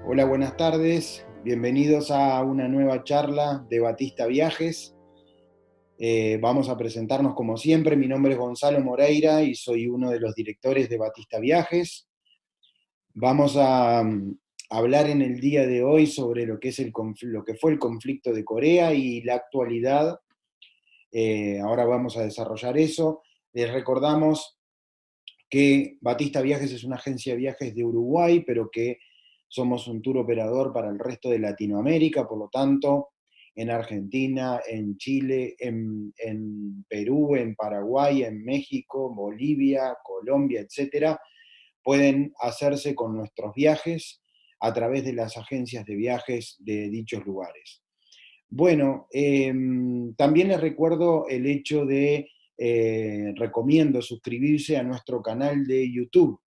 Hola, buenas tardes. Bienvenidos a una nueva charla de Batista Viajes. Vamos a presentarnos como siempre. Mi nombre es Gonzalo Moreira y soy uno de los directores de Batista Viajes. Vamos a hablar en el día de hoy sobre lo que fue el conflicto de Corea y la actualidad. Ahora vamos a desarrollar eso. Les recordamos que Batista Viajes es una agencia de viajes de Uruguay, pero que somos un tour operador para el resto de Latinoamérica, por lo tanto, en Argentina, en Chile, en Perú, en Paraguay, en México, Bolivia, Colombia, etcétera, pueden hacerse con nuestros viajes a través de las agencias de viajes de dichos lugares. Bueno, también les recuerdo el hecho de, recomiendo suscribirse a nuestro canal de YouTube,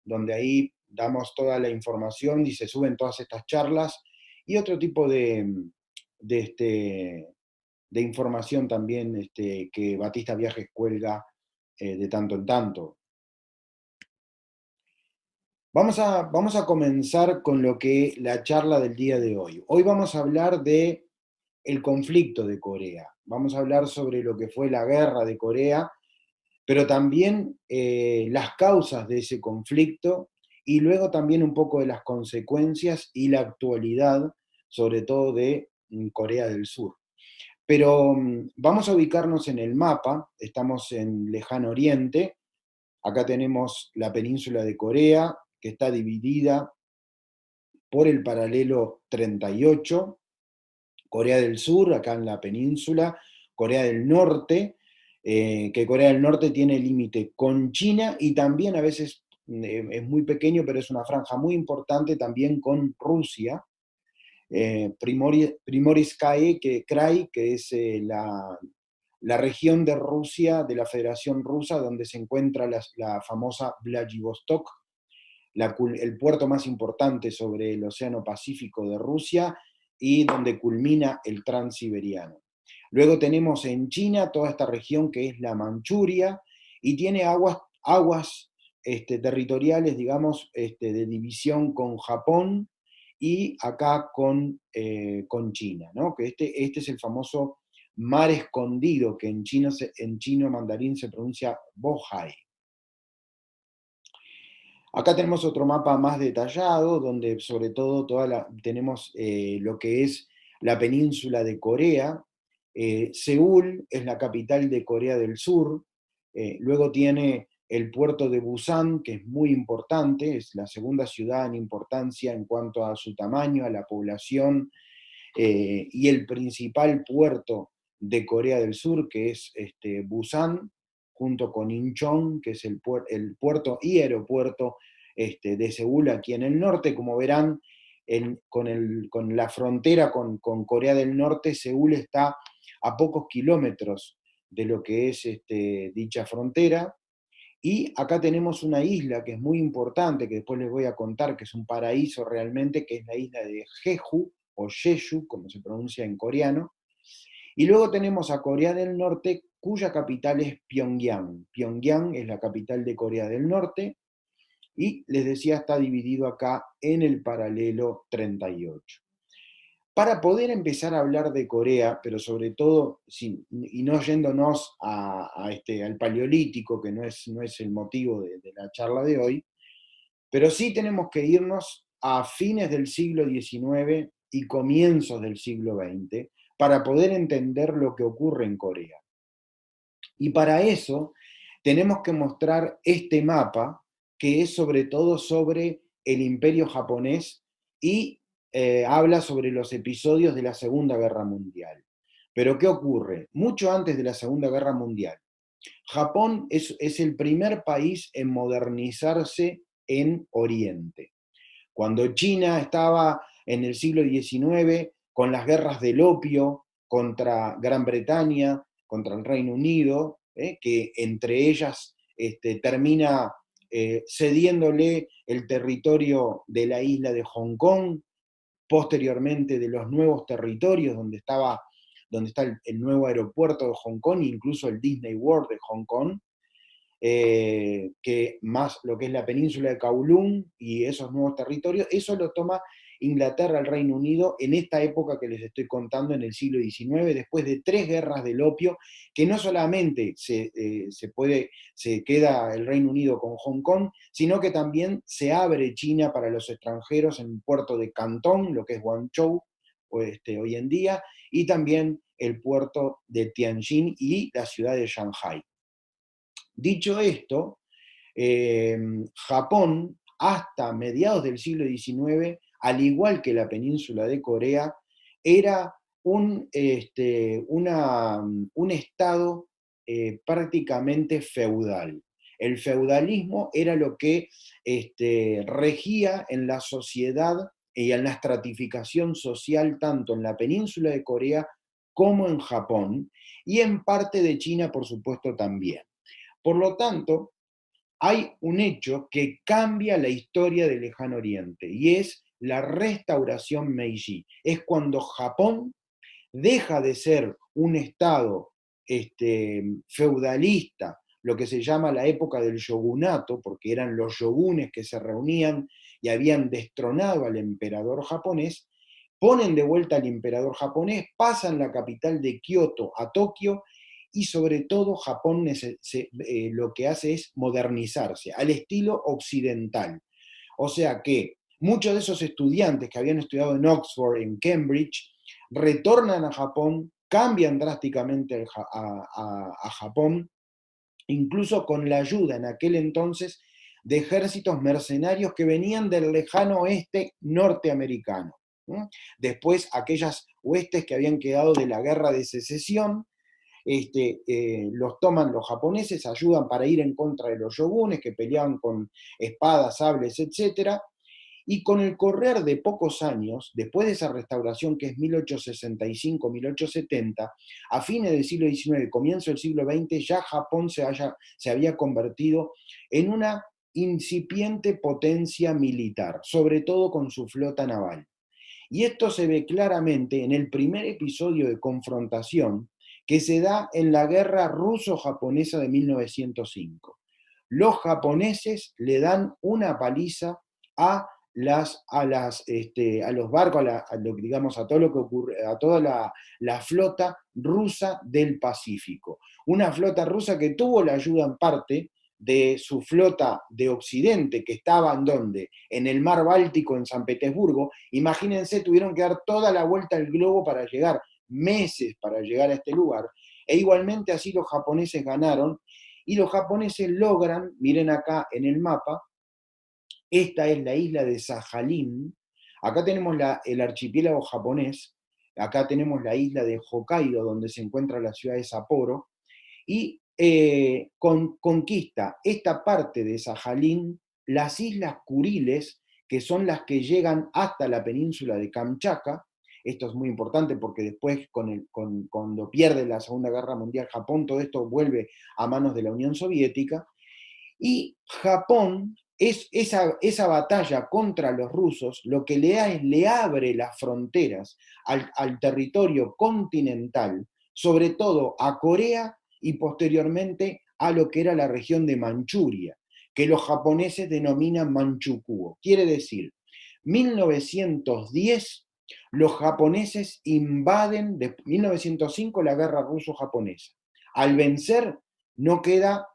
donde ahí damos toda la información y se suben todas estas charlas y otro tipo de, este, de información también que Batista Viajes cuelga de tanto en tanto. Vamos a comenzar con lo que la charla del día de hoy. Hoy vamos a hablar de el conflicto de Corea. Vamos a hablar sobre lo que fue la guerra de Corea, pero también las causas de ese conflicto y luego también un poco de las consecuencias y la actualidad, sobre todo de Corea del Sur. Pero vamos a ubicarnos en el mapa, estamos en Lejano Oriente, acá tenemos la península de Corea, que está dividida por el paralelo 38, Corea del Sur, acá en la península, Corea del Norte, que Corea del Norte tiene límite con China y también a veces es muy pequeño, pero es una franja muy importante también con Rusia. Primorskaya Krai, que es la región de Rusia, de la Federación Rusa, donde se encuentra la famosa Vladivostok, el puerto más importante sobre el Océano Pacífico de Rusia y donde culmina el Transiberiano. Luego tenemos en China toda esta región que es la Manchuria y tiene aguas territoriales, digamos, de división con Japón y acá con China, ¿no? Que este es el famoso mar escondido, que en chino mandarín se pronuncia Bohai. Acá tenemos otro mapa más detallado, donde sobre todo tenemos lo que es la península de Corea. Seúl es la capital de Corea del Sur. Luego tiene el puerto de Busan, que es muy importante, es la segunda ciudad en importancia en cuanto a su tamaño, a la población, y el principal puerto de Corea del Sur, que es Busan, junto con Incheon, que es el puerto y aeropuerto de Seúl aquí en el norte. Como verán, con la frontera con Corea del Norte, Seúl está a pocos kilómetros de lo que es dicha frontera. Y acá tenemos una isla que es muy importante, que después les voy a contar, que es un paraíso realmente, que es la isla de Jeju, o Jeju, como se pronuncia en coreano. Y luego tenemos a Corea del Norte, cuya capital es Pyongyang. Pyongyang es la capital de Corea del Norte, y les decía, está dividido acá en el paralelo 38. Para poder empezar a hablar de Corea, pero sobre todo, y no yéndonos al paleolítico, que no es el motivo de la charla de hoy, pero sí tenemos que irnos a fines del siglo XIX y comienzos del siglo XX para poder entender lo que ocurre en Corea. Y para eso tenemos que mostrar este mapa, que es sobre todo sobre el imperio japonés y habla sobre los episodios de la Segunda Guerra Mundial. Pero ¿qué ocurre? Mucho antes de la Segunda Guerra Mundial, Japón es el primer país en modernizarse en Oriente. Cuando China estaba en el siglo XIX con las guerras del opio contra Gran Bretaña, contra el Reino Unido, que entre ellas termina cediéndole el territorio de la isla de Hong Kong, posteriormente de los nuevos territorios donde está el nuevo aeropuerto de Hong Kong, incluso el Disney World de Hong Kong, que más lo que es la península de Kowloon y esos nuevos territorios, eso lo toma Inglaterra, el Reino Unido, en esta época que les estoy contando, en el siglo XIX, después de 3 guerras del opio, que no solamente se queda el Reino Unido con Hong Kong, sino que también se abre China para los extranjeros en el puerto de Cantón, lo que es Guangzhou hoy en día, y también el puerto de Tianjin y la ciudad de Shanghai. Dicho esto, Japón, hasta mediados del siglo XIX, al igual que la península de Corea, era un estado prácticamente feudal. El feudalismo era lo que regía en la sociedad y en la estratificación social tanto en la península de Corea como en Japón, y en parte de China, por supuesto, también. Por lo tanto, hay un hecho que cambia la historia del Lejano Oriente, y es la restauración Meiji. Es cuando Japón deja de ser un estado feudalista, lo que se llama la época del shogunato, porque eran los shogunes que se reunían y habían destronado al emperador japonés, ponen de vuelta al emperador japonés, pasan la capital de Kioto a Tokio, y sobre todo Japón lo que hace es modernizarse al estilo occidental. O sea que muchos de esos estudiantes que habían estudiado en Oxford, en Cambridge, retornan a Japón, cambian drásticamente a Japón, incluso con la ayuda en aquel entonces de ejércitos mercenarios que venían del lejano oeste norteamericano. Después, aquellas huestes que habían quedado de la guerra de secesión, los toman los japoneses, ayudan para ir en contra de los shogunes que peleaban con espadas, sables, etc. Y con el correr de pocos años, después de esa restauración que es 1865-1870, a fines del siglo XIX, comienzo del siglo XX, ya Japón se había convertido en una incipiente potencia militar, sobre todo con su flota naval. Y esto se ve claramente en el primer episodio de confrontación que se da en la guerra ruso-japonesa de 1905. Los japoneses le dan una paliza a los barcos, digamos, a todo lo que ocurre, a toda la flota rusa del Pacífico. Una flota rusa que tuvo la ayuda en parte de su flota de Occidente, que estaba en donde, en el mar Báltico, en San Petersburgo. Imagínense, tuvieron que dar toda la vuelta al globo para llegar, meses para llegar a este lugar, e igualmente así los japoneses ganaron, y los japoneses logran, miren acá en el mapa, esta es la isla de Sajalín, acá tenemos el archipiélago japonés, acá tenemos la isla de Hokkaido, donde se encuentra la ciudad de Sapporo, y conquista esta parte de Sajalín, las islas Kuriles, que son las que llegan hasta la península de Kamchatka. Esto es muy importante porque después, cuando pierde la Segunda Guerra Mundial Japón, todo esto vuelve a manos de la Unión Soviética, y Japón, esa batalla contra los rusos, lo que le abre las fronteras al territorio continental, sobre todo a Corea y posteriormente a lo que era la región de Manchuria, que los japoneses denominan Manchukuo. Quiere decir, 1910, los japoneses invaden, de 1905 la guerra ruso-japonesa. Al vencer, no queda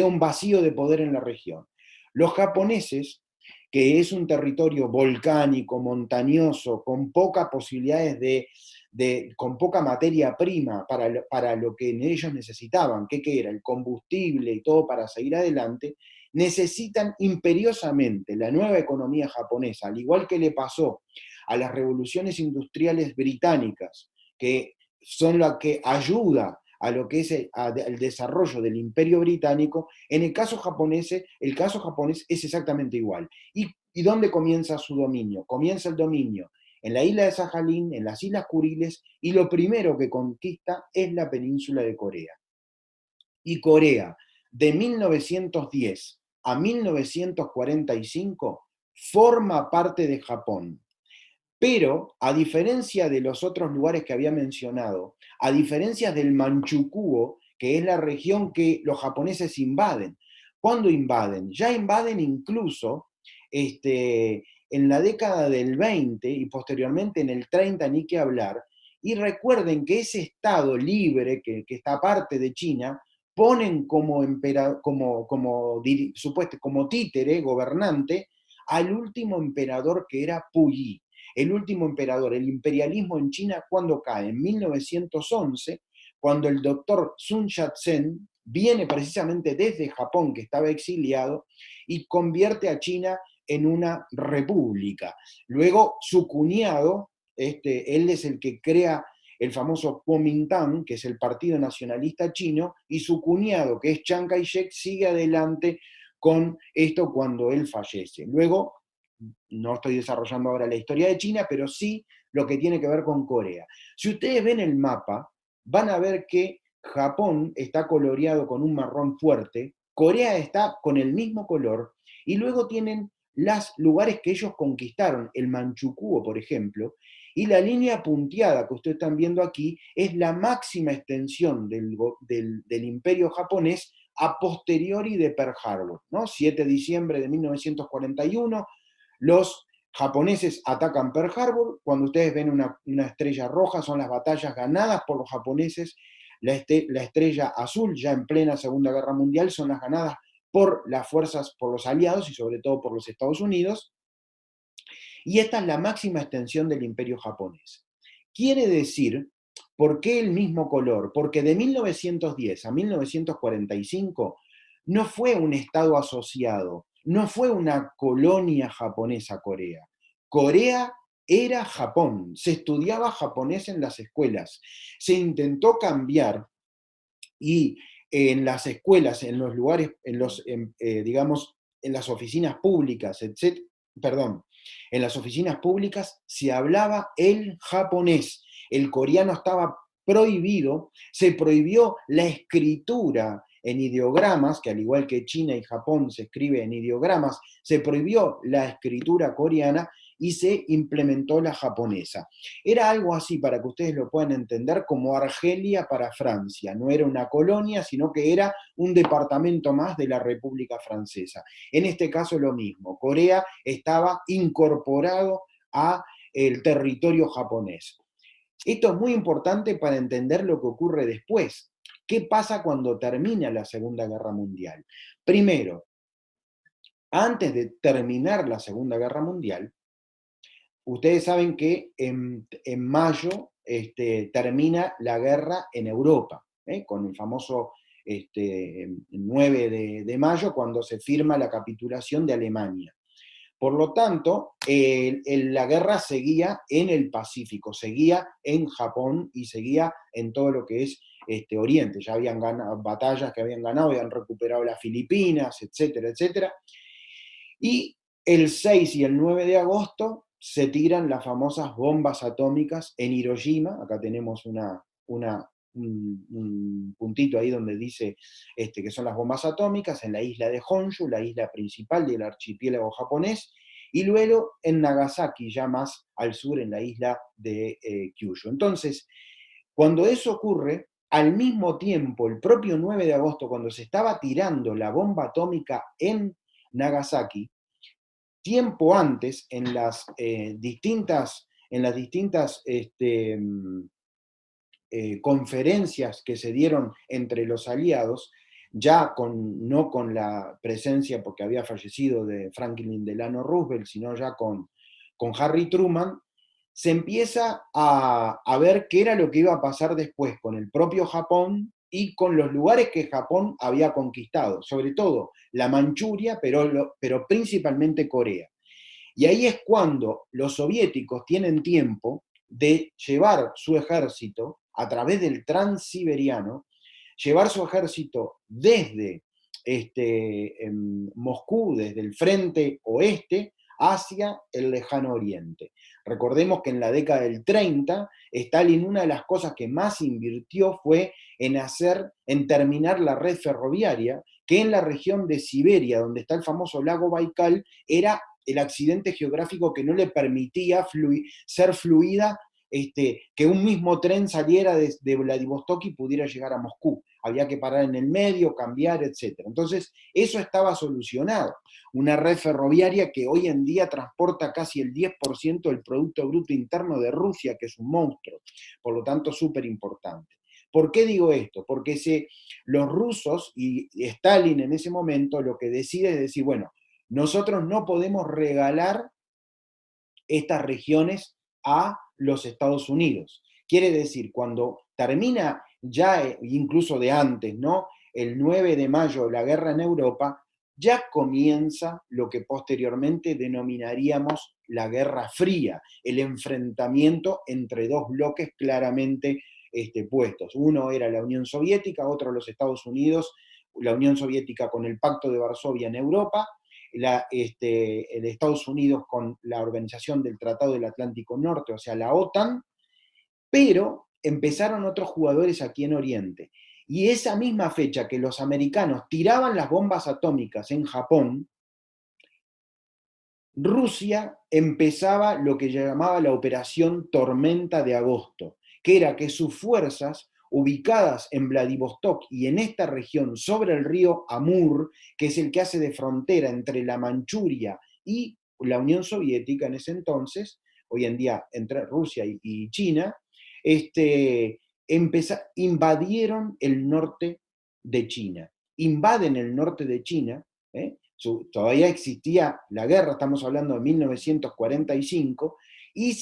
un vacío de poder en la región. Los japoneses, que es un territorio volcánico, montañoso, con pocas posibilidades con poca materia prima para lo que ellos necesitaban, que era el combustible y todo para seguir adelante, necesitan imperiosamente la nueva economía japonesa, al igual que le pasó a las revoluciones industriales británicas, que son las que ayuda a lo que es el desarrollo del imperio británico. En el caso japonés es exactamente igual. ¿Y dónde comienza su dominio? Comienza el dominio en la isla de Sajalín, en las Islas Kuriles, y lo primero que conquista es la península de Corea. Y Corea, de 1910 a 1945, forma parte de Japón. Pero, a diferencia de los otros lugares que había mencionado, a diferencia del Manchukuo, que es la región que los japoneses invaden, ¿cuándo invaden? Ya invaden incluso en la década del 20 y posteriormente en el 30 ni que hablar, y recuerden que ese Estado libre, que está parte de China, ponen como títere, gobernante, al último emperador que era Puyi. El último emperador, el imperialismo en China, ¿cuándo cae? En 1911, cuando el doctor Sun Yat-sen viene precisamente desde Japón, que estaba exiliado, y convierte a China en una república. Luego su cuñado, él es el que crea el famoso Kuomintang, que es el Partido Nacionalista Chino, y su cuñado, que es Chiang Kai-shek, sigue adelante con esto cuando él fallece. Luego, no estoy desarrollando ahora la historia de China, pero sí lo que tiene que ver con Corea. Si ustedes ven el mapa, van a ver que Japón está coloreado con un marrón fuerte, Corea está con el mismo color, y luego tienen los lugares que ellos conquistaron, el Manchukuo, por ejemplo, y la línea punteada que ustedes están viendo aquí es la máxima extensión del imperio japonés a posteriori de Pearl Harbor, ¿no? 7 de diciembre de 1941, los japoneses atacan Pearl Harbor. Cuando ustedes ven una estrella roja, son las batallas ganadas por los japoneses. La estrella azul, ya en plena Segunda Guerra Mundial, son las ganadas por las fuerzas, por los aliados y sobre todo por los Estados Unidos. Y esta es la máxima extensión del imperio japonés. Quiere decir, ¿por qué el mismo color? Porque de 1910 a 1945 no fue un estado asociado, no fue una colonia japonesa Corea. Corea era Japón, se estudiaba japonés en las escuelas, se intentó cambiar y en las escuelas, en los lugares, digamos, en las oficinas públicas, en las oficinas públicas se hablaba el japonés, el coreano estaba prohibido, se prohibió la escritura en ideogramas, que al igual que China y Japón se escribe en ideogramas, se prohibió la escritura coreana y se implementó la japonesa. Era algo así, para que ustedes lo puedan entender, como Argelia para Francia. No era una colonia, sino que era un departamento más de la República Francesa. En este caso lo mismo, Corea estaba incorporado a el territorio japonés. Esto es muy importante para entender lo que ocurre después. ¿Qué pasa cuando termina la Segunda Guerra Mundial? Primero, antes de terminar la Segunda Guerra Mundial, ustedes saben que en mayo termina la guerra en Europa, con el famoso 9 de mayo, cuando se firma la capitulación de Alemania. Por lo tanto, la guerra seguía en el Pacífico, seguía en Japón y seguía en todo lo que es Oriente. Ya habían ganado batallas que habían ganado, habían recuperado las Filipinas, etcétera, etcétera. Y el 6 y el 9 de agosto se tiran las famosas bombas atómicas en Hiroshima. Acá tenemos un puntito ahí donde dice que son las bombas atómicas, en la isla de Honshu, la isla principal del archipiélago japonés, y luego en Nagasaki, ya más al sur, en la isla de Kyushu. Entonces, cuando eso ocurre, al mismo tiempo, el propio 9 de agosto, cuando se estaba tirando la bomba atómica en Nagasaki, tiempo antes, en las distintas conferencias que se dieron entre los aliados, ya no con la presencia, porque había fallecido, de Franklin Delano Roosevelt, sino ya con Harry Truman, se empieza a ver qué era lo que iba a pasar después con el propio Japón y con los lugares que Japón había conquistado, sobre todo la Manchuria, pero principalmente Corea. Y ahí es cuando los soviéticos tienen tiempo de llevar su ejército a través del Transiberiano, llevar su ejército desde Moscú, desde el frente oeste, hacia el lejano oriente. Recordemos que en la década del 30, Stalin, una de las cosas que más invirtió fue en terminar la red ferroviaria, que en la región de Siberia, donde está el famoso lago Baikal, era el accidente geográfico que no le permitía ser fluida, que un mismo tren saliera de Vladivostok y pudiera llegar a Moscú. había que parar en el medio, cambiar, etc. Entonces, eso estaba solucionado. Una red ferroviaria que hoy en día transporta casi el 10% del Producto Bruto Interno de Rusia, que es un monstruo, por lo tanto, súper importante. ¿Por qué digo esto? Porque los rusos y Stalin en ese momento lo que decide es decir, bueno, nosotros no podemos regalar estas regiones a los Estados Unidos. Quiere decir, cuando termina ya, incluso de antes, ¿no? El 9 de mayo, la guerra en Europa, ya comienza lo que posteriormente denominaríamos la Guerra Fría, el enfrentamiento entre dos bloques claramente puestos. Uno era la Unión Soviética, otro los Estados Unidos, la Unión Soviética con el Pacto de Varsovia en Europa, el Estados Unidos con la Organización del Tratado del Atlántico Norte, o sea, la OTAN, pero empezaron otros jugadores aquí en Oriente. Y esa misma fecha que los americanos tiraban las bombas atómicas en Japón, Rusia empezaba lo que llamaba la Operación Tormenta de Agosto, que era que sus fuerzas ubicadas en Vladivostok y en esta región sobre el río Amur, que es el que hace de frontera entre la Manchuria y la Unión Soviética en ese entonces, hoy en día entre Rusia y China, invadieron el norte de China. Invaden el norte de China, todavía existía la guerra, estamos hablando de 1945, y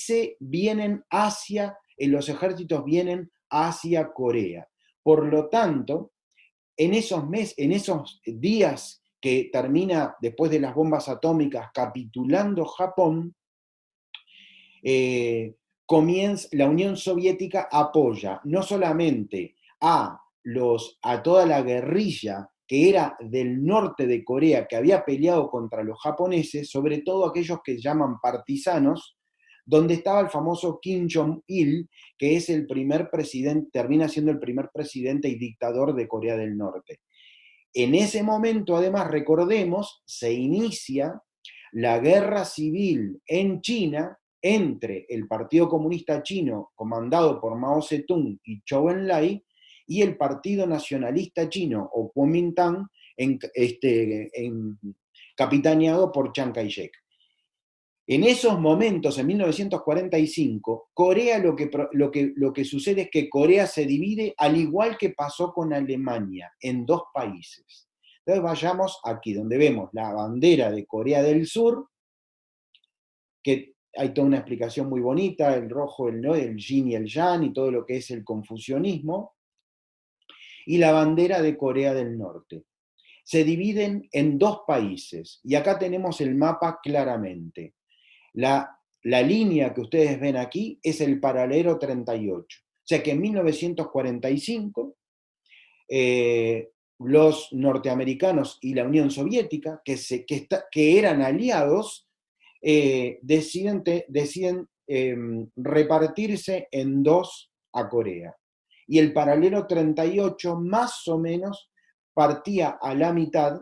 los ejércitos vienen hacia Corea. Por lo tanto, en esos días que termina después de las bombas atómicas capitulando Japón, la Unión Soviética apoya no solamente a toda la guerrilla que era del norte de Corea, que había peleado contra los japoneses, sobre todo aquellos que llaman partisanos, donde estaba el famoso Kim Jong-il, que es el primer presidente, termina siendo el primer presidente y dictador de Corea del Norte. En ese momento, además, recordemos, se inicia la guerra civil en China entre el Partido Comunista Chino, comandado por Mao Zedong y Zhou Enlai, y el Partido Nacionalista Chino, o Kuomintang, capitaneado por Chiang Kai-shek. En esos momentos, en 1945, Corea lo que sucede es que Corea se divide, al igual que pasó con Alemania, en dos países. Entonces vayamos aquí, donde vemos la bandera de Corea del Sur, que hay toda una explicación muy bonita, el rojo, el yin y el yang, y todo lo que es el confucianismo, y la bandera de Corea del Norte. Se dividen en dos países, y acá tenemos el mapa claramente. La línea que ustedes ven aquí es el paralelo 38. O sea que en 1945 los norteamericanos y la Unión Soviética, que eran aliados, deciden repartirse en dos a Corea. Y el paralelo 38 más o menos partía a la mitad.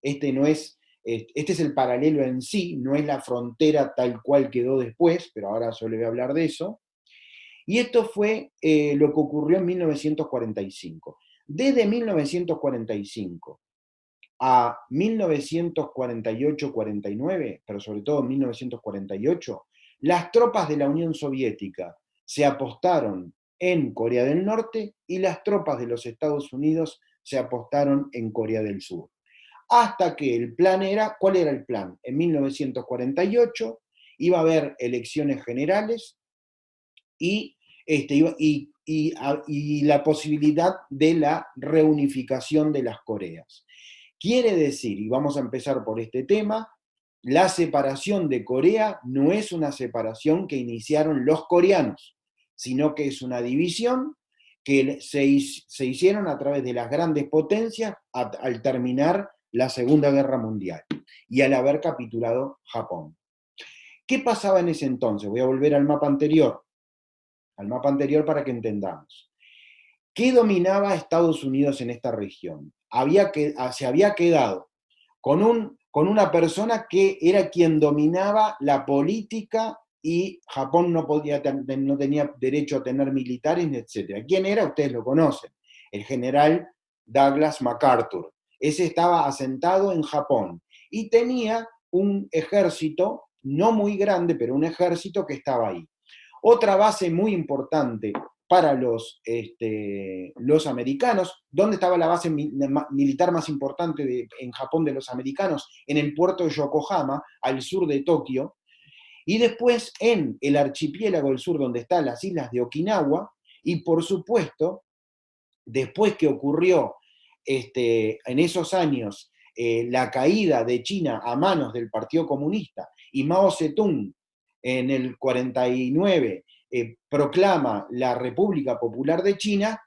Este es el paralelo en sí, no es la frontera tal cual quedó después, pero ahora solo voy a hablar de eso. Y esto fue lo que ocurrió en 1945. Desde 1945 a 1948-49, pero sobre todo en 1948, las tropas de la Unión Soviética se apostaron en Corea del Norte y las tropas de los Estados Unidos se apostaron en Corea del Sur. Hasta que el plan ¿cuál era el plan? En 1948 iba a haber elecciones generales y la posibilidad de la reunificación de las Coreas. Quiere decir, y vamos a empezar por este tema, la separación de Corea no es una separación que iniciaron los coreanos, sino que es una división que se hicieron a través de las grandes potencias al terminar la Segunda Guerra Mundial y al haber capitulado Japón. ¿Qué pasaba en ese entonces? Voy a volver al mapa anterior para que entendamos. ¿Qué dominaba Estados Unidos en esta región? Se había quedado con una persona que era quien dominaba la política y Japón no tenía derecho a tener militares, etc. ¿Quién era? Ustedes lo conocen. El general Douglas MacArthur. Ese estaba asentado en Japón y tenía un ejército, no muy grande, pero un ejército que estaba ahí. Otra base muy importante para los americanos. ¿Dónde estaba la base militar más importante en Japón de los americanos? En el puerto de Yokohama, al sur de Tokio. Y después en el archipiélago del sur, donde están las islas de Okinawa. Y por supuesto, después que ocurrió en esos años la caída de China a manos del Partido Comunista y Mao Zedong en el 49 proclama la República Popular de China,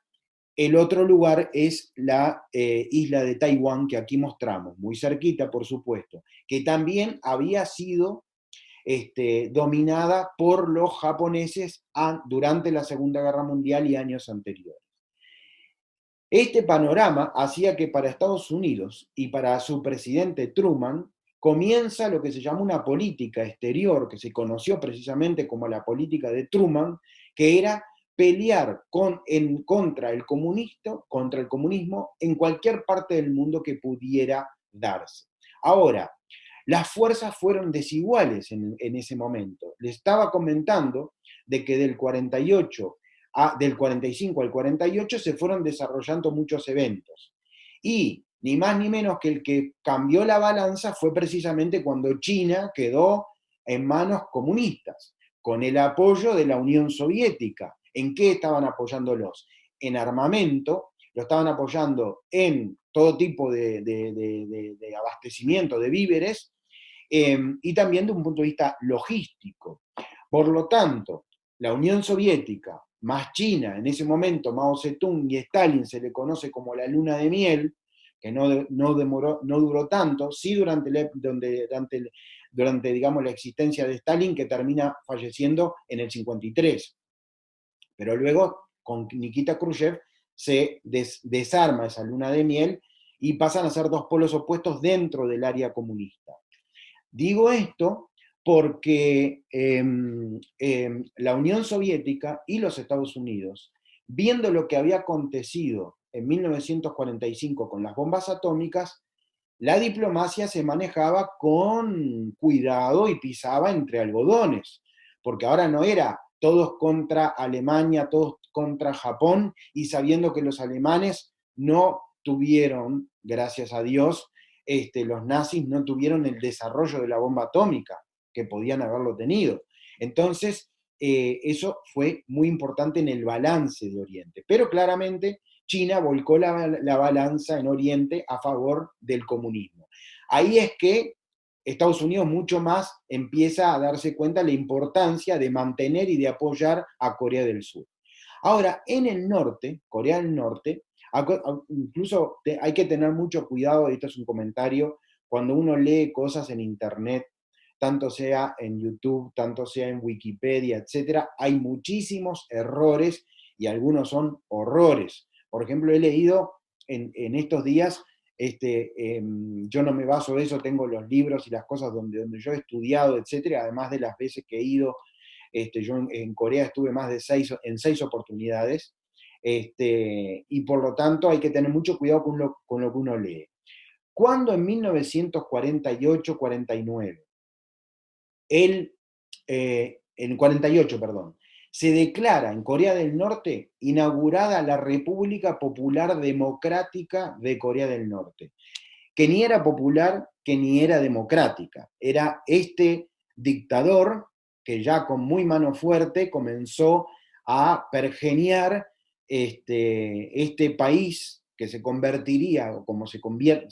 el otro lugar es la isla de Taiwán que aquí mostramos, muy cerquita por supuesto, que también había sido dominada por los japoneses durante la Segunda Guerra Mundial y años anteriores. Este panorama hacía que para Estados Unidos y para su presidente Truman comienza lo que se llama una política exterior, que se conoció precisamente como la política de Truman, que era pelear contra el comunismo en cualquier parte del mundo que pudiera darse. Ahora, las fuerzas fueron desiguales en ese momento. Le estaba comentando de que del 45 al 48 se fueron desarrollando muchos eventos. Y ni más ni menos que el que cambió la balanza fue precisamente cuando China quedó en manos comunistas, con el apoyo de la Unión Soviética. ¿En qué estaban apoyándolos? En armamento, lo estaban apoyando en todo tipo de abastecimiento de víveres, y también de un punto de vista logístico. Por lo tanto, la Unión Soviética más China, en ese momento Mao Zedong y Stalin se le conoce como la luna de miel, que no duró tanto, sí durante digamos, la existencia de Stalin, que termina falleciendo en el 53. Pero luego, con Nikita Khrushchev, se desarma esa luna de miel y pasan a ser dos polos opuestos dentro del área comunista. Digo esto porque la Unión Soviética y los Estados Unidos, viendo lo que había acontecido en 1945 con las bombas atómicas, la diplomacia se manejaba con cuidado y pisaba entre algodones, porque ahora no era todos contra Alemania, todos contra Japón, y sabiendo que los alemanes no tuvieron, gracias a Dios, los nazis no tuvieron el desarrollo de la bomba atómica, que podían haberlo tenido. Entonces, eso fue muy importante en el balance de Oriente. Pero claramente China volcó la balanza en Oriente a favor del comunismo. Ahí es que Estados Unidos mucho más empieza a darse cuenta de la importancia de mantener y de apoyar a Corea del Sur. Ahora, en el norte, Corea del Norte, incluso hay que tener mucho cuidado, esto es un comentario, cuando uno lee cosas en internet, tanto sea en YouTube, tanto sea en Wikipedia, etc., hay muchísimos errores y algunos son horrores. Por ejemplo, he leído en estos días, yo no me baso de eso, tengo los libros y las cosas donde yo he estudiado, etc., además de las veces que he ido. Yo en Corea estuve más de 6 oportunidades, y por lo tanto hay que tener mucho cuidado con lo que uno lee. Cuando en 1948-49, en 48, perdón, se declara en Corea del Norte inaugurada la República Popular Democrática de Corea del Norte, que ni era popular, que ni era democrática. Era este dictador que ya con muy mano fuerte comenzó a pergeniar este país que se convertiría, o como se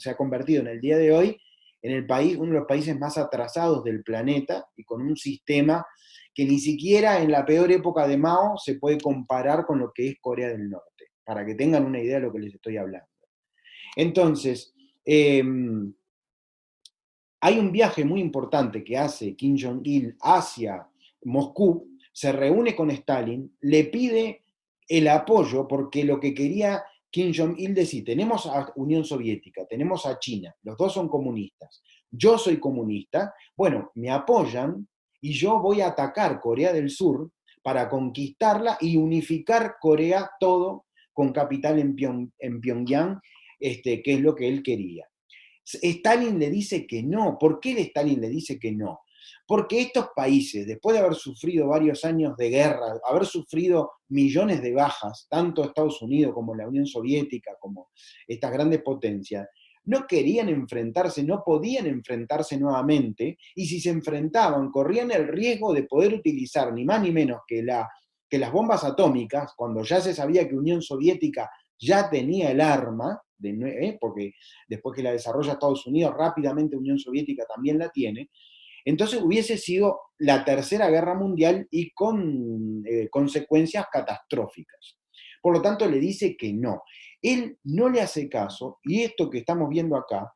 ha convertido en el día de hoy, en el país, uno de los países más atrasados del planeta y con un sistema que ni siquiera en la peor época de Mao se puede comparar con lo que es Corea del Norte, para que tengan una idea de lo que les estoy hablando. Entonces, hay un viaje muy importante que hace Kim Jong-il hacia Moscú, se reúne con Stalin, le pide el apoyo porque lo que quería Kim Jong-il decir, tenemos a Unión Soviética, tenemos a China, los dos son comunistas, yo soy comunista, bueno, me apoyan y yo voy a atacar Corea del Sur para conquistarla y unificar Corea todo con capital en Pyongyang, qué es lo que él quería. Stalin le dice que no. ¿Por qué Stalin le dice que no? Porque estos países, después de haber sufrido varios años de guerra, haber sufrido millones de bajas, tanto Estados Unidos como la Unión Soviética, como estas grandes potencias, no querían enfrentarse, no podían enfrentarse nuevamente, y si se enfrentaban, corrían el riesgo de poder utilizar ni más ni menos que las bombas atómicas, cuando ya se sabía que Unión Soviética ya tenía el arma, porque después que la desarrolla Estados Unidos, rápidamente Unión Soviética también la tiene. Entonces hubiese sido la Tercera Guerra Mundial y con consecuencias catastróficas. Por lo tanto, le dice que no. Él no le hace caso, y esto que estamos viendo acá,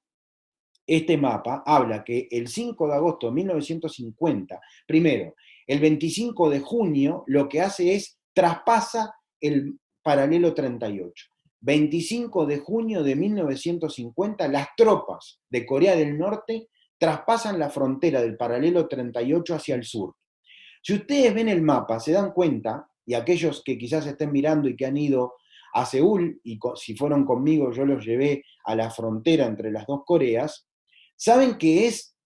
este mapa, habla que el 5 de agosto de 1950, primero, el 25 de junio, lo que hace es traspasa el paralelo 38. 25 de junio de 1950, las tropas de Corea del Norte traspasan la frontera del paralelo 38 hacia el sur. Si ustedes ven el mapa, se dan cuenta, y aquellos que quizás estén mirando y que han ido a Seúl, y si fueron conmigo yo los llevé a la frontera entre las dos Coreas, saben que es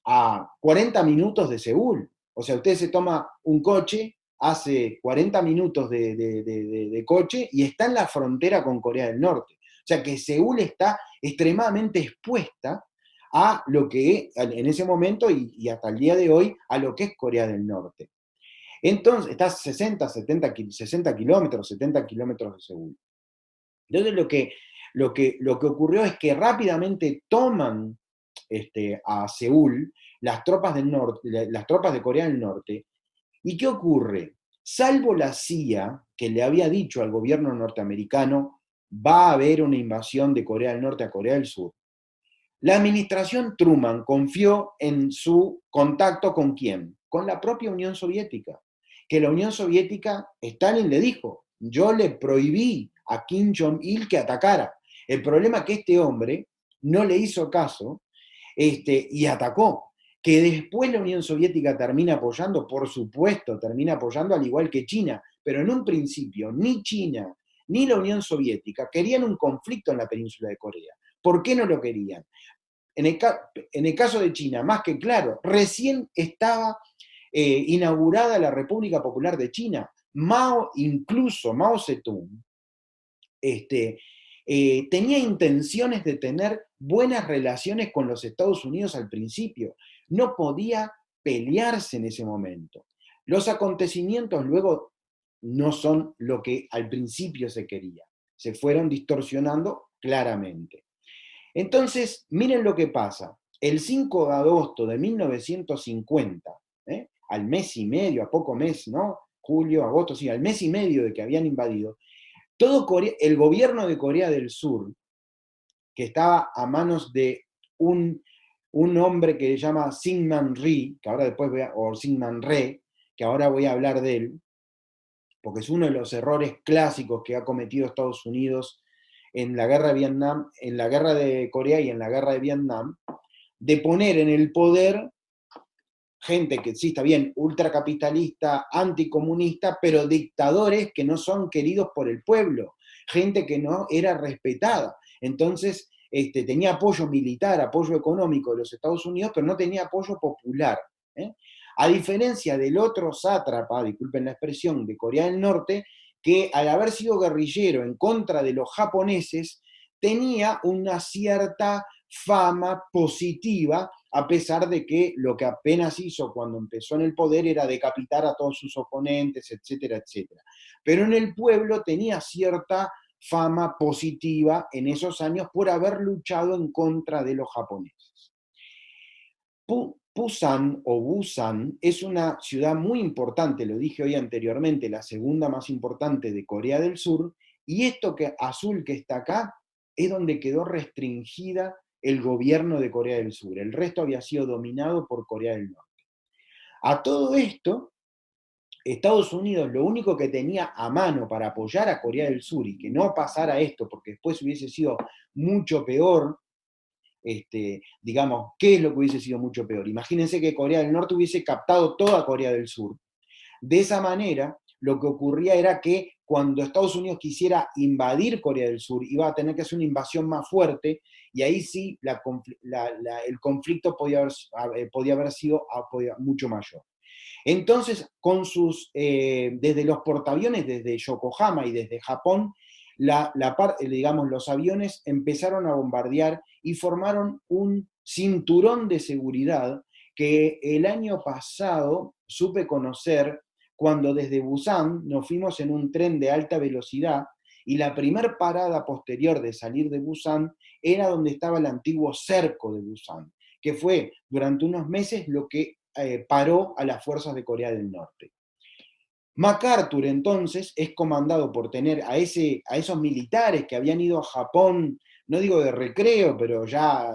a 40 minutos de Seúl. O sea, usted se toma un coche, hace 40 minutos de coche y está en la frontera con Corea del Norte. O sea que Seúl está extremadamente expuesta a lo que en ese momento y hasta el día de hoy a lo que es Corea del Norte. Entonces, está a 60 kilómetros, 70 kilómetros de Seúl. Entonces, lo que ocurrió es que rápidamente toman a Seúl las tropas del norte, las tropas de Corea del Norte. ¿Y qué ocurre? Salvo la CIA, que le había dicho al gobierno norteamericano, va a haber una invasión de Corea del Norte a Corea del Sur, la administración Truman confió en su contacto con quién, con la propia Unión Soviética, que la Unión Soviética, Stalin le dijo, yo le prohibí a Kim Jong-il que atacara. El problema es que este hombre no le hizo caso y atacó. Que después la Unión Soviética termina apoyando, por supuesto, termina apoyando al igual que China, pero en un principio ni China ni la Unión Soviética querían un conflicto en la península de Corea. ¿Por qué no lo querían? En el caso de China, más que claro, recién estaba inaugurada la República Popular de China. Incluso Mao Zedong, tenía intenciones de tener buenas relaciones con los Estados Unidos al principio. No podía pelearse en ese momento. Los acontecimientos luego no son lo que al principio se quería. Se fueron distorsionando claramente. Entonces, miren lo que pasa. El 5 de agosto de 1950, al mes y medio, a poco mes, ¿no? Julio, agosto, sí, al mes y medio de que habían invadido, el gobierno de Corea del Sur, que estaba a manos de un hombre que se llama Syngman Rhee, que ahora después o Syngman Rhee, que ahora voy a hablar de él, porque es uno de los errores clásicos que ha cometido Estados Unidos en la guerra de Vietnam, en la guerra de Corea y en la guerra de Vietnam, de poner en el poder gente que sí está bien, ultracapitalista, anticomunista, pero dictadores que no son queridos por el pueblo, gente que no era respetada. Entonces, tenía apoyo militar, apoyo económico de los Estados Unidos, pero no tenía apoyo popular. A diferencia del otro sátrapa, disculpen la expresión, de Corea del Norte, que al haber sido guerrillero en contra de los japoneses, tenía una cierta fama positiva, a pesar de que lo que apenas hizo cuando empezó en el poder era decapitar a todos sus oponentes, etcétera, etcétera. Pero en el pueblo tenía cierta fama positiva en esos años por haber luchado en contra de los japoneses. Busan o Busan es una ciudad muy importante, lo dije hoy anteriormente, la segunda más importante de Corea del Sur, y esto azul que está acá es donde quedó restringida el gobierno de Corea del Sur. El resto había sido dominado por Corea del Norte. A todo esto, Estados Unidos lo único que tenía a mano para apoyar a Corea del Sur y que no pasara esto, porque después hubiese sido mucho peor, digamos, ¿qué es lo que hubiese sido mucho peor? Imagínense que Corea del Norte hubiese captado toda Corea del Sur. De esa manera, lo que ocurría era que cuando Estados Unidos quisiera invadir Corea del Sur, iba a tener que hacer una invasión más fuerte, y ahí sí el conflicto podía haber sido mucho mayor. Entonces, desde los portaaviones, desde Yokohama y desde Japón, digamos, los aviones empezaron a bombardear y formaron un cinturón de seguridad que el año pasado supe conocer cuando desde Busan nos fuimos en un tren de alta velocidad, y la primer parada posterior de salir de Busan era donde estaba el antiguo cerco de Busan, que fue durante unos meses lo que paró a las fuerzas de Corea del Norte. MacArthur entonces es comandado por tener a esos militares que habían ido a Japón, no digo de recreo, pero ya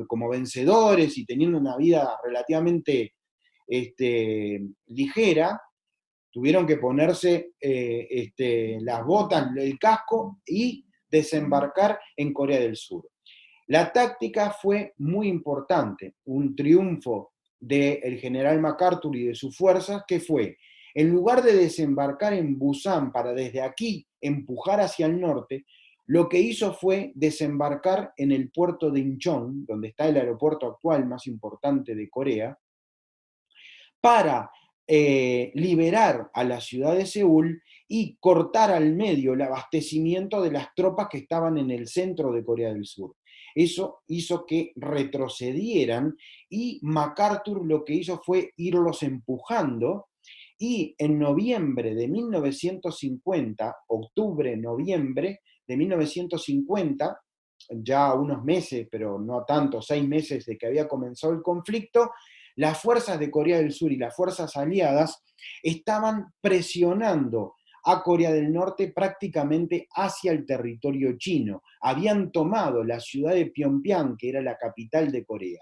como vencedores y teniendo una vida relativamente ligera. Tuvieron que ponerse las botas, el casco y desembarcar en Corea del Sur. La táctica fue muy importante, un triunfo del general MacArthur y de sus fuerzas, que fue, en lugar de desembarcar en Busan para desde aquí empujar hacia el norte, lo que hizo fue desembarcar en el puerto de Incheon, donde está el aeropuerto actual más importante de Corea, para liberar a la ciudad de Seúl y cortar al medio el abastecimiento de las tropas que estaban en el centro de Corea del Sur. Eso hizo que retrocedieran, y MacArthur lo que hizo fue irlos empujando, y en noviembre de 1950, octubre-noviembre de 1950, ya unos meses, pero no tanto, 6 meses de que había comenzado el conflicto, las fuerzas de Corea del Sur y las fuerzas aliadas estaban presionando a Corea del Norte prácticamente hacia el territorio chino. Habían tomado la ciudad de Pyongyang, que era la capital de Corea.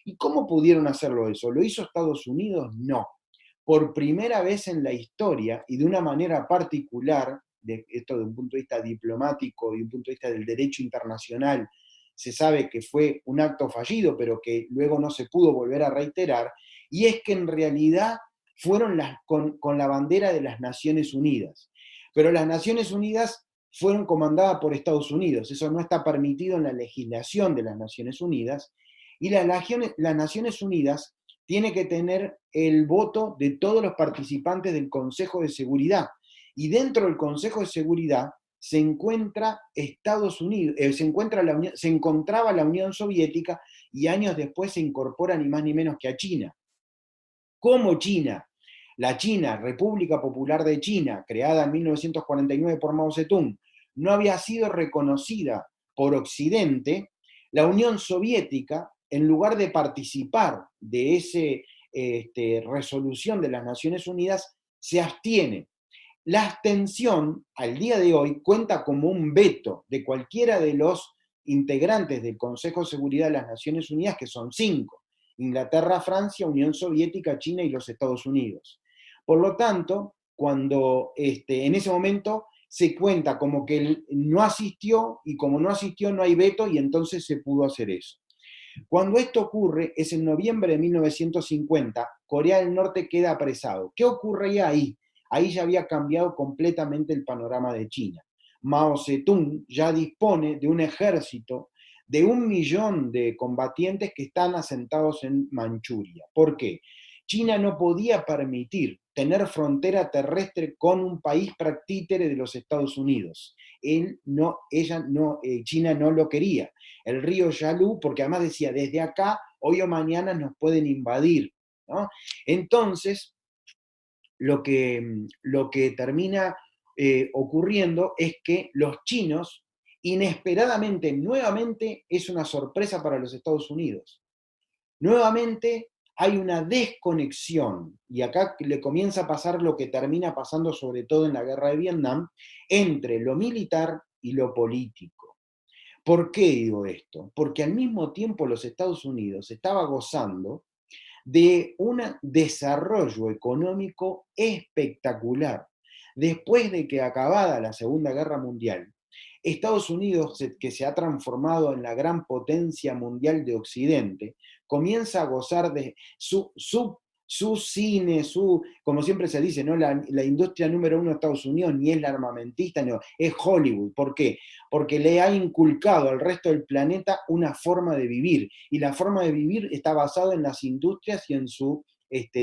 ¿Y cómo pudieron hacerlo eso? ¿Lo hizo Estados Unidos? No. Por primera vez en la historia, y de una manera particular, esto de un punto de vista diplomático y de un punto de vista del derecho internacional, se sabe que fue un acto fallido, pero que luego no se pudo volver a reiterar, y es que en realidad fueron con la bandera de las Naciones Unidas. Pero las Naciones Unidas fueron comandadas por Estados Unidos, eso no está permitido en la legislación de las Naciones Unidas, y las Naciones Unidas tiene que tener el voto de todos los participantes del Consejo de Seguridad, y dentro del Consejo de Seguridad se encuentra Estados Unidos, se encontraba la Unión Soviética, y años después se incorpora ni más ni menos que a China. ¿Cómo China? La China, República Popular de China, creada en 1949 por Mao Zedong, no había sido reconocida por Occidente. La Unión Soviética, en lugar de participar de esa resolución de las Naciones Unidas, se abstiene. La abstención, al día de hoy, cuenta como un veto de cualquiera de los integrantes del Consejo de Seguridad de las Naciones Unidas, que son 5: Inglaterra, Francia, Unión Soviética, China y los Estados Unidos. Por lo tanto, cuando en ese momento se cuenta como que él no asistió, y como no asistió no hay veto, y entonces se pudo hacer eso. Cuando esto ocurre, es en noviembre de 1950, Corea del Norte queda apresado. ¿Qué ocurría ahí? Ahí ya había cambiado completamente el panorama de China. Mao Zedong ya dispone de un ejército de 1 millón de combatientes que están asentados en Manchuria. ¿Por qué? China no podía permitir tener frontera terrestre con un país títere de los Estados Unidos. China no lo quería. El río Yalu, porque además decía, desde acá, hoy o mañana nos pueden invadir, ¿no? Entonces, lo que termina ocurriendo es que los chinos, inesperadamente, nuevamente, es una sorpresa para los Estados Unidos. Nuevamente hay una desconexión, y acá le comienza a pasar lo que termina pasando sobre todo en la guerra de Vietnam, entre lo militar y lo político. ¿Por qué digo esto? Porque al mismo tiempo los Estados Unidos estaba gozando de un desarrollo económico espectacular. Después de que acabada la Segunda Guerra Mundial, Estados Unidos, que se ha transformado en la gran potencia mundial de Occidente, comienza a gozar de su cine, como siempre se dice, ¿no? La industria número uno de Estados Unidos ni es la armamentista, no, es Hollywood. ¿Por qué? Porque le ha inculcado al resto del planeta una forma de vivir, y la forma de vivir está basada en las industrias y en su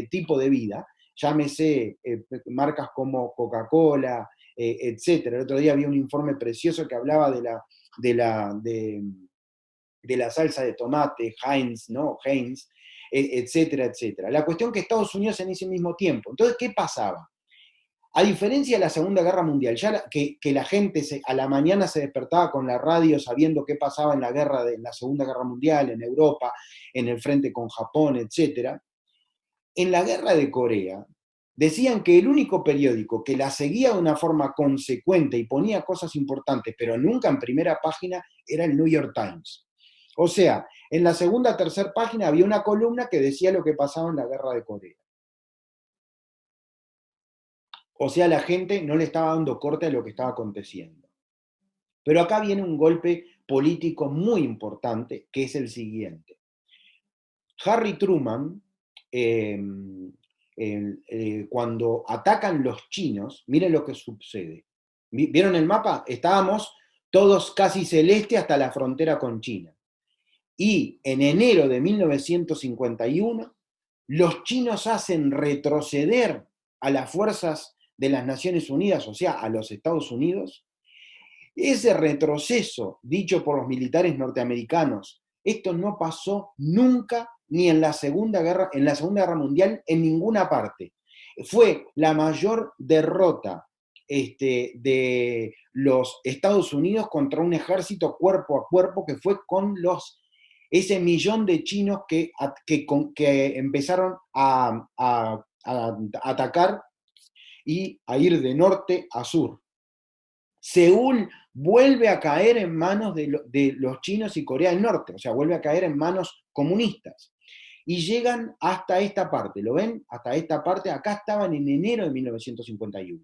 tipo de vida. Llámese marcas como Coca-Cola, etcétera. El otro día vi un informe precioso que hablaba de la salsa de tomate, Heinz, ¿no? Heinz, etcétera, etcétera. La cuestión que Estados Unidos en ese mismo tiempo. Entonces, ¿qué pasaba? A diferencia de la Segunda Guerra Mundial, ya que la gente a la mañana se despertaba con la radio sabiendo qué pasaba en la Segunda Guerra Mundial, en Europa, en el frente con Japón, etcétera. En la Guerra de Corea, decían que el único periódico que la seguía de una forma consecuente y ponía cosas importantes, pero nunca en primera página, era el New York Times. O sea, en la segunda o tercera página había una columna que decía lo que pasaba en la Guerra de Corea. O sea, la gente no le estaba dando corte a lo que estaba aconteciendo. Pero acá viene un golpe político muy importante, que es el siguiente. Harry Truman, cuando atacan los chinos, miren lo que sucede. ¿Vieron el mapa? Estábamos todos casi celeste hasta la frontera con China. Y en enero de 1951, los chinos hacen retroceder a las fuerzas de las Naciones Unidas, o sea, a los Estados Unidos. Ese retroceso dicho por los militares norteamericanos, esto no pasó nunca ni en la Segunda Guerra Mundial en ninguna parte. Fue la mayor derrota de los Estados Unidos contra un ejército cuerpo a cuerpo, que fue con ese millón de chinos que empezaron a atacar y a ir de norte a sur. Seúl vuelve a caer en manos de los chinos y Corea del Norte, o sea, vuelve a caer en manos comunistas. Y llegan hasta esta parte, ¿lo ven? Hasta esta parte, acá estaban en enero de 1951.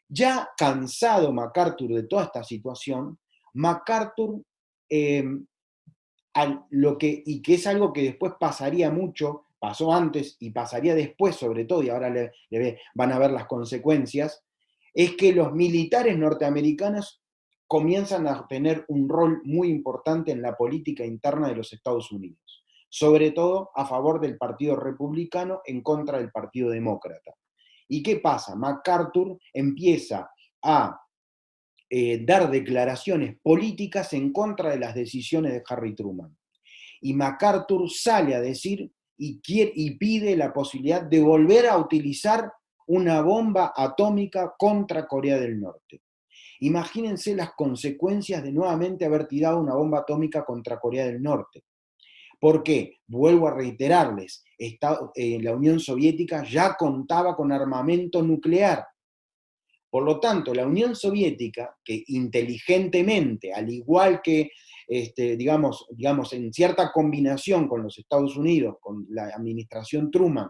Ya cansado MacArthur de toda esta situación, MacArthur, y que es algo que después pasaría mucho, pasó antes y pasaría después sobre todo, y ahora van a ver las consecuencias, es que los militares norteamericanos comienzan a tener un rol muy importante en la política interna de los Estados Unidos, sobre todo a favor del Partido Republicano en contra del Partido Demócrata. ¿Y qué pasa? MacArthur empieza a dar declaraciones políticas en contra de las decisiones de Harry Truman. Y MacArthur sale a decir y pide la posibilidad de volver a utilizar una bomba atómica contra Corea del Norte. Imagínense las consecuencias de nuevamente haber tirado una bomba atómica contra Corea del Norte. ¿Por qué? Vuelvo a reiterarles, la Unión Soviética ya contaba con armamento nuclear. Por lo tanto, la Unión Soviética, que inteligentemente, al igual que digamos, en cierta combinación con los Estados Unidos, con la administración Truman,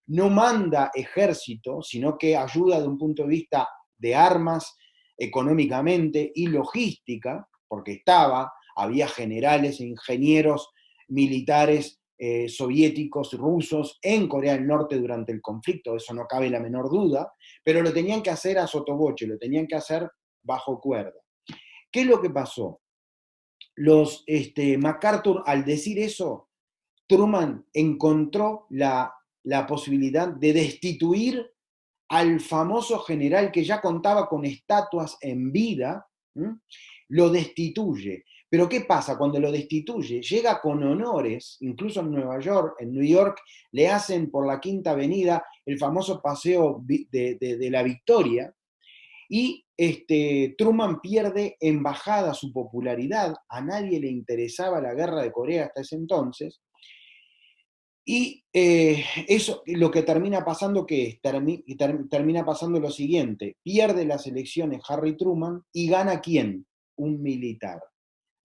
no manda ejército, sino que ayuda de un punto de vista de armas, económicamente y logística, porque había generales e ingenieros militares soviéticos, rusos, en Corea del Norte durante el conflicto, eso no cabe la menor duda, pero lo tenían que hacer a sotoboche, lo tenían que hacer bajo cuerda. ¿Qué es lo que pasó? MacArthur, al decir eso, Truman encontró la posibilidad de destituir al famoso general que ya contaba con estatuas en vida, lo destituye. Pero ¿qué pasa? Cuando lo destituye, llega con honores, incluso en New York, le hacen por la Quinta Avenida el famoso paseo de la Victoria, y Truman pierde en bajada su popularidad, a nadie le interesaba la guerra de Corea hasta ese entonces, y eso lo que termina pasando, que termina pasando lo siguiente: pierde las elecciones Harry Truman y gana ¿quién? Un militar.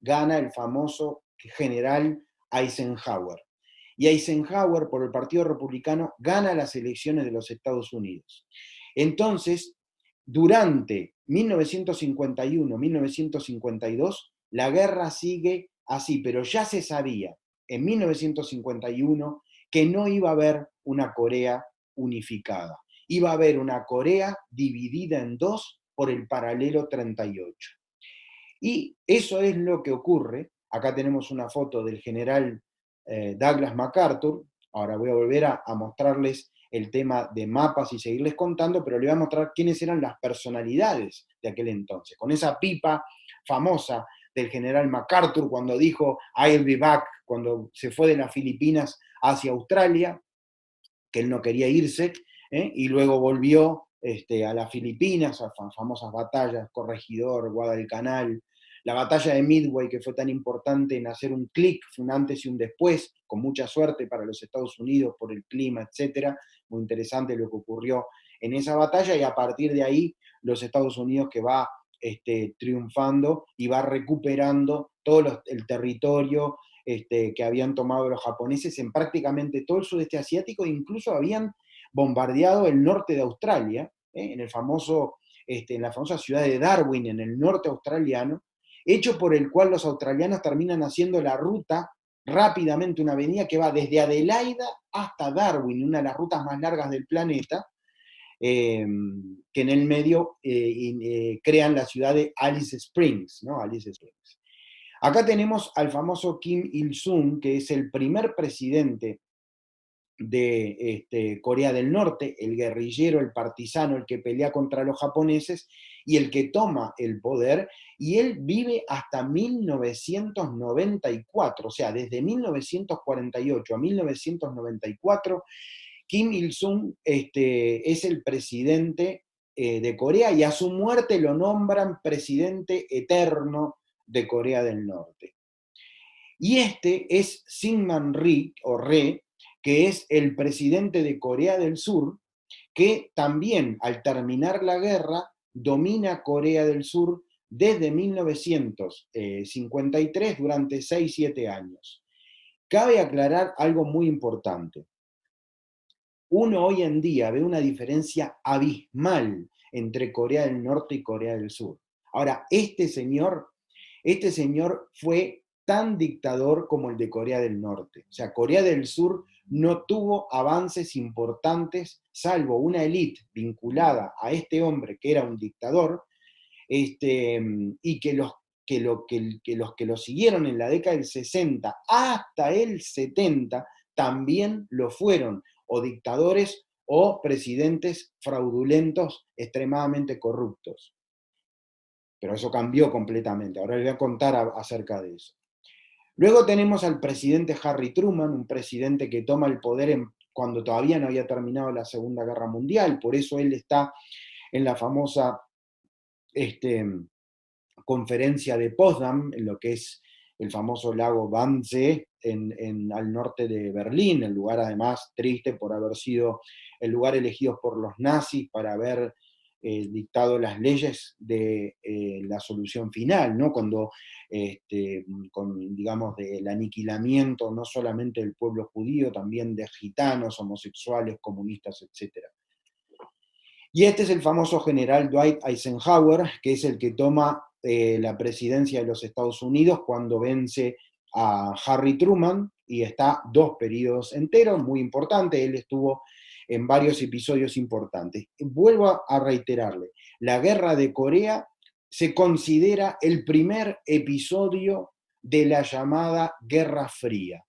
Gana el famoso general Eisenhower. Y Eisenhower, por el Partido Republicano, gana las elecciones de los Estados Unidos. Entonces, durante 1951-1952, la guerra sigue así, pero ya se sabía en 1951 que no iba a haber una Corea unificada. Iba a haber una Corea dividida en dos por el paralelo 38. Y eso es lo que ocurre. Acá tenemos una foto del general Douglas MacArthur. Ahora voy a volver a mostrarles el tema de mapas y seguirles contando, pero les voy a mostrar quiénes eran las personalidades de aquel entonces. Con esa pipa famosa del general MacArthur cuando dijo I'll be back, cuando se fue de las Filipinas hacia Australia, que él no quería irse, y luego volvió a las Filipinas, a famosas batallas, Corregidor, Guadalcanal, la batalla de Midway, que fue tan importante en hacer un clic, fue un antes y un después, con mucha suerte para los Estados Unidos por el clima, etcétera. Muy interesante lo que ocurrió en esa batalla, y a partir de ahí los Estados Unidos que va triunfando y va recuperando todo el territorio que habían tomado los japoneses en prácticamente todo el sudeste asiático, e incluso habían bombardeado el norte de Australia, en el famoso, en la famosa ciudad de Darwin, en el norte australiano, hecho por el cual los australianos terminan haciendo la ruta rápidamente, una avenida que va desde Adelaida hasta Darwin, una de las rutas más largas del planeta, que en el medio crean la ciudad de Alice Springs, ¿no? Alice Springs. Acá tenemos al famoso Kim Il-sung, que es el primer presidente de Corea del Norte, el guerrillero, el partisano, el que pelea contra los japoneses y el que toma el poder, y él vive hasta 1994, o sea, desde 1948 a 1994, Kim Il-sung es el presidente de Corea, y a su muerte lo nombran presidente eterno de Corea del Norte. Y es Syngman Rhee, o Rhee, que es el presidente de Corea del Sur, que también al terminar la guerra domina Corea del Sur desde 1953 durante 6-7 años. Cabe aclarar algo muy importante. Uno hoy en día ve una diferencia abismal entre Corea del Norte y Corea del Sur. Ahora, este señor fue tan dictador como el de Corea del Norte. O sea, Corea del Sur no tuvo avances importantes, salvo una élite vinculada a este hombre que era un dictador, y que los que lo siguieron en la década del 60 hasta el 70 también lo fueron, o dictadores o presidentes fraudulentos extremadamente corruptos. Pero eso cambió completamente. Ahora les voy a contar acerca de eso. Luego tenemos al presidente Harry Truman, un presidente que toma el poder cuando todavía no había terminado la Segunda Guerra Mundial, por eso él está en la famosa conferencia de Potsdam, en lo que es el famoso lago Wannsee, al norte de Berlín, el lugar además triste por haber sido el lugar elegido por los nazis para haber dictado las leyes de la solución final, ¿no? Cuando, digamos, del aniquilamiento no solamente del pueblo judío, también de gitanos, homosexuales, comunistas, etc. Y este es el famoso general Dwight Eisenhower, que es el que toma la presidencia de los Estados Unidos cuando vence a Harry Truman, y está 2 periodos enteros, muy importante. Él estuvo en varios episodios importantes. Vuelvo a reiterarle, la guerra de Corea se considera el primer episodio de la llamada Guerra Fría,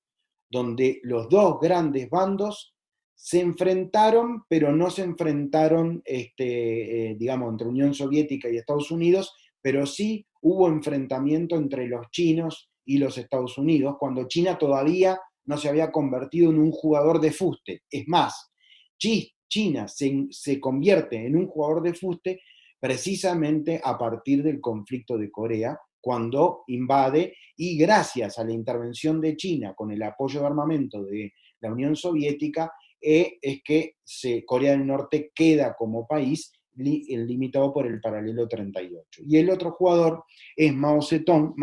donde los dos grandes bandos se enfrentaron, pero no se enfrentaron, digamos, entre Unión Soviética y Estados Unidos, pero sí hubo enfrentamiento entre los chinos y los Estados Unidos, cuando China todavía no se había convertido en un jugador de fuste. Es más, China se convierte en un jugador de fuste precisamente a partir del conflicto de Corea, cuando invade, y gracias a la intervención de China con el apoyo de armamento de la Unión Soviética, es que Corea del Norte queda como país limitado por el paralelo 38. Y el otro jugador es Mao Zedong,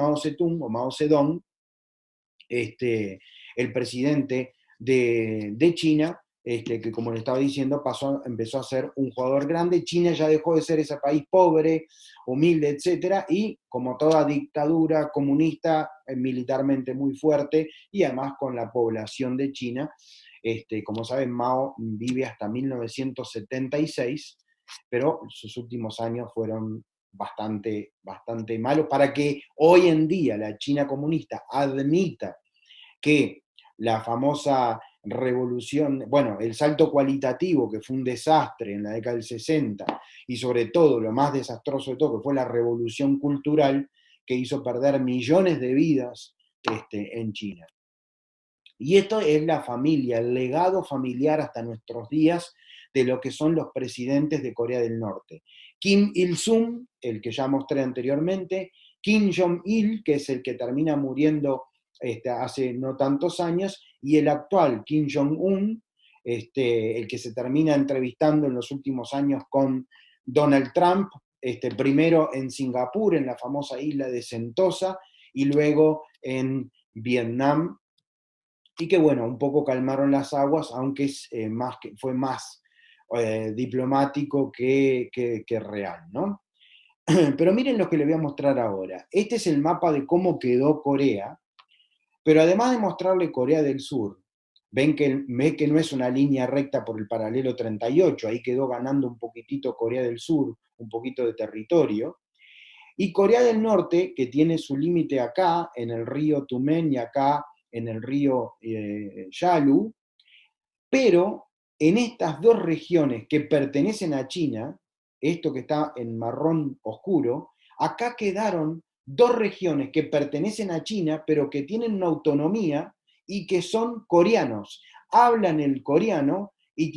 el presidente de China, que como le estaba diciendo, empezó a ser un jugador grande. China ya dejó de ser ese país pobre, humilde, etc. Y como toda dictadura comunista, militarmente muy fuerte, y además con la población de China Como saben, Mao vive hasta 1976, pero sus últimos años fueron bastante malos para que hoy en día la China comunista admita que la famosa revolución, bueno, el salto cualitativo, que fue un desastre en la década del 60, y sobre todo, lo más desastroso de todo, que fue la revolución cultural que hizo perder millones de vidas en China. Y esto es la familia, el legado familiar hasta nuestros días de lo que son los presidentes de Corea del Norte. Kim Il-sung, el que ya mostré anteriormente, Kim Jong-il, que es el que termina muriendo hace no tantos años, y el actual Kim Jong-un, el que se termina entrevistando en los últimos años con Donald Trump, primero en Singapur, en la famosa isla de Sentosa, y luego en Vietnam, y que bueno, un poco calmaron las aguas, aunque fue más diplomático que real, ¿no? Pero miren lo que les voy a mostrar ahora. Este es el mapa de cómo quedó Corea, pero además de mostrarle Corea del Sur, ven que no es una línea recta por el paralelo 38, ahí quedó ganando un poquitito Corea del Sur, un poquito de territorio, y Corea del Norte, que tiene su límite acá, en el río Tumen, y acá en el río Yalu, pero en estas dos regiones que pertenecen a China, esto que está en marrón oscuro, acá quedaron dos regiones que pertenecen a China, pero que tienen una autonomía y que son coreanos. Hablan el coreano y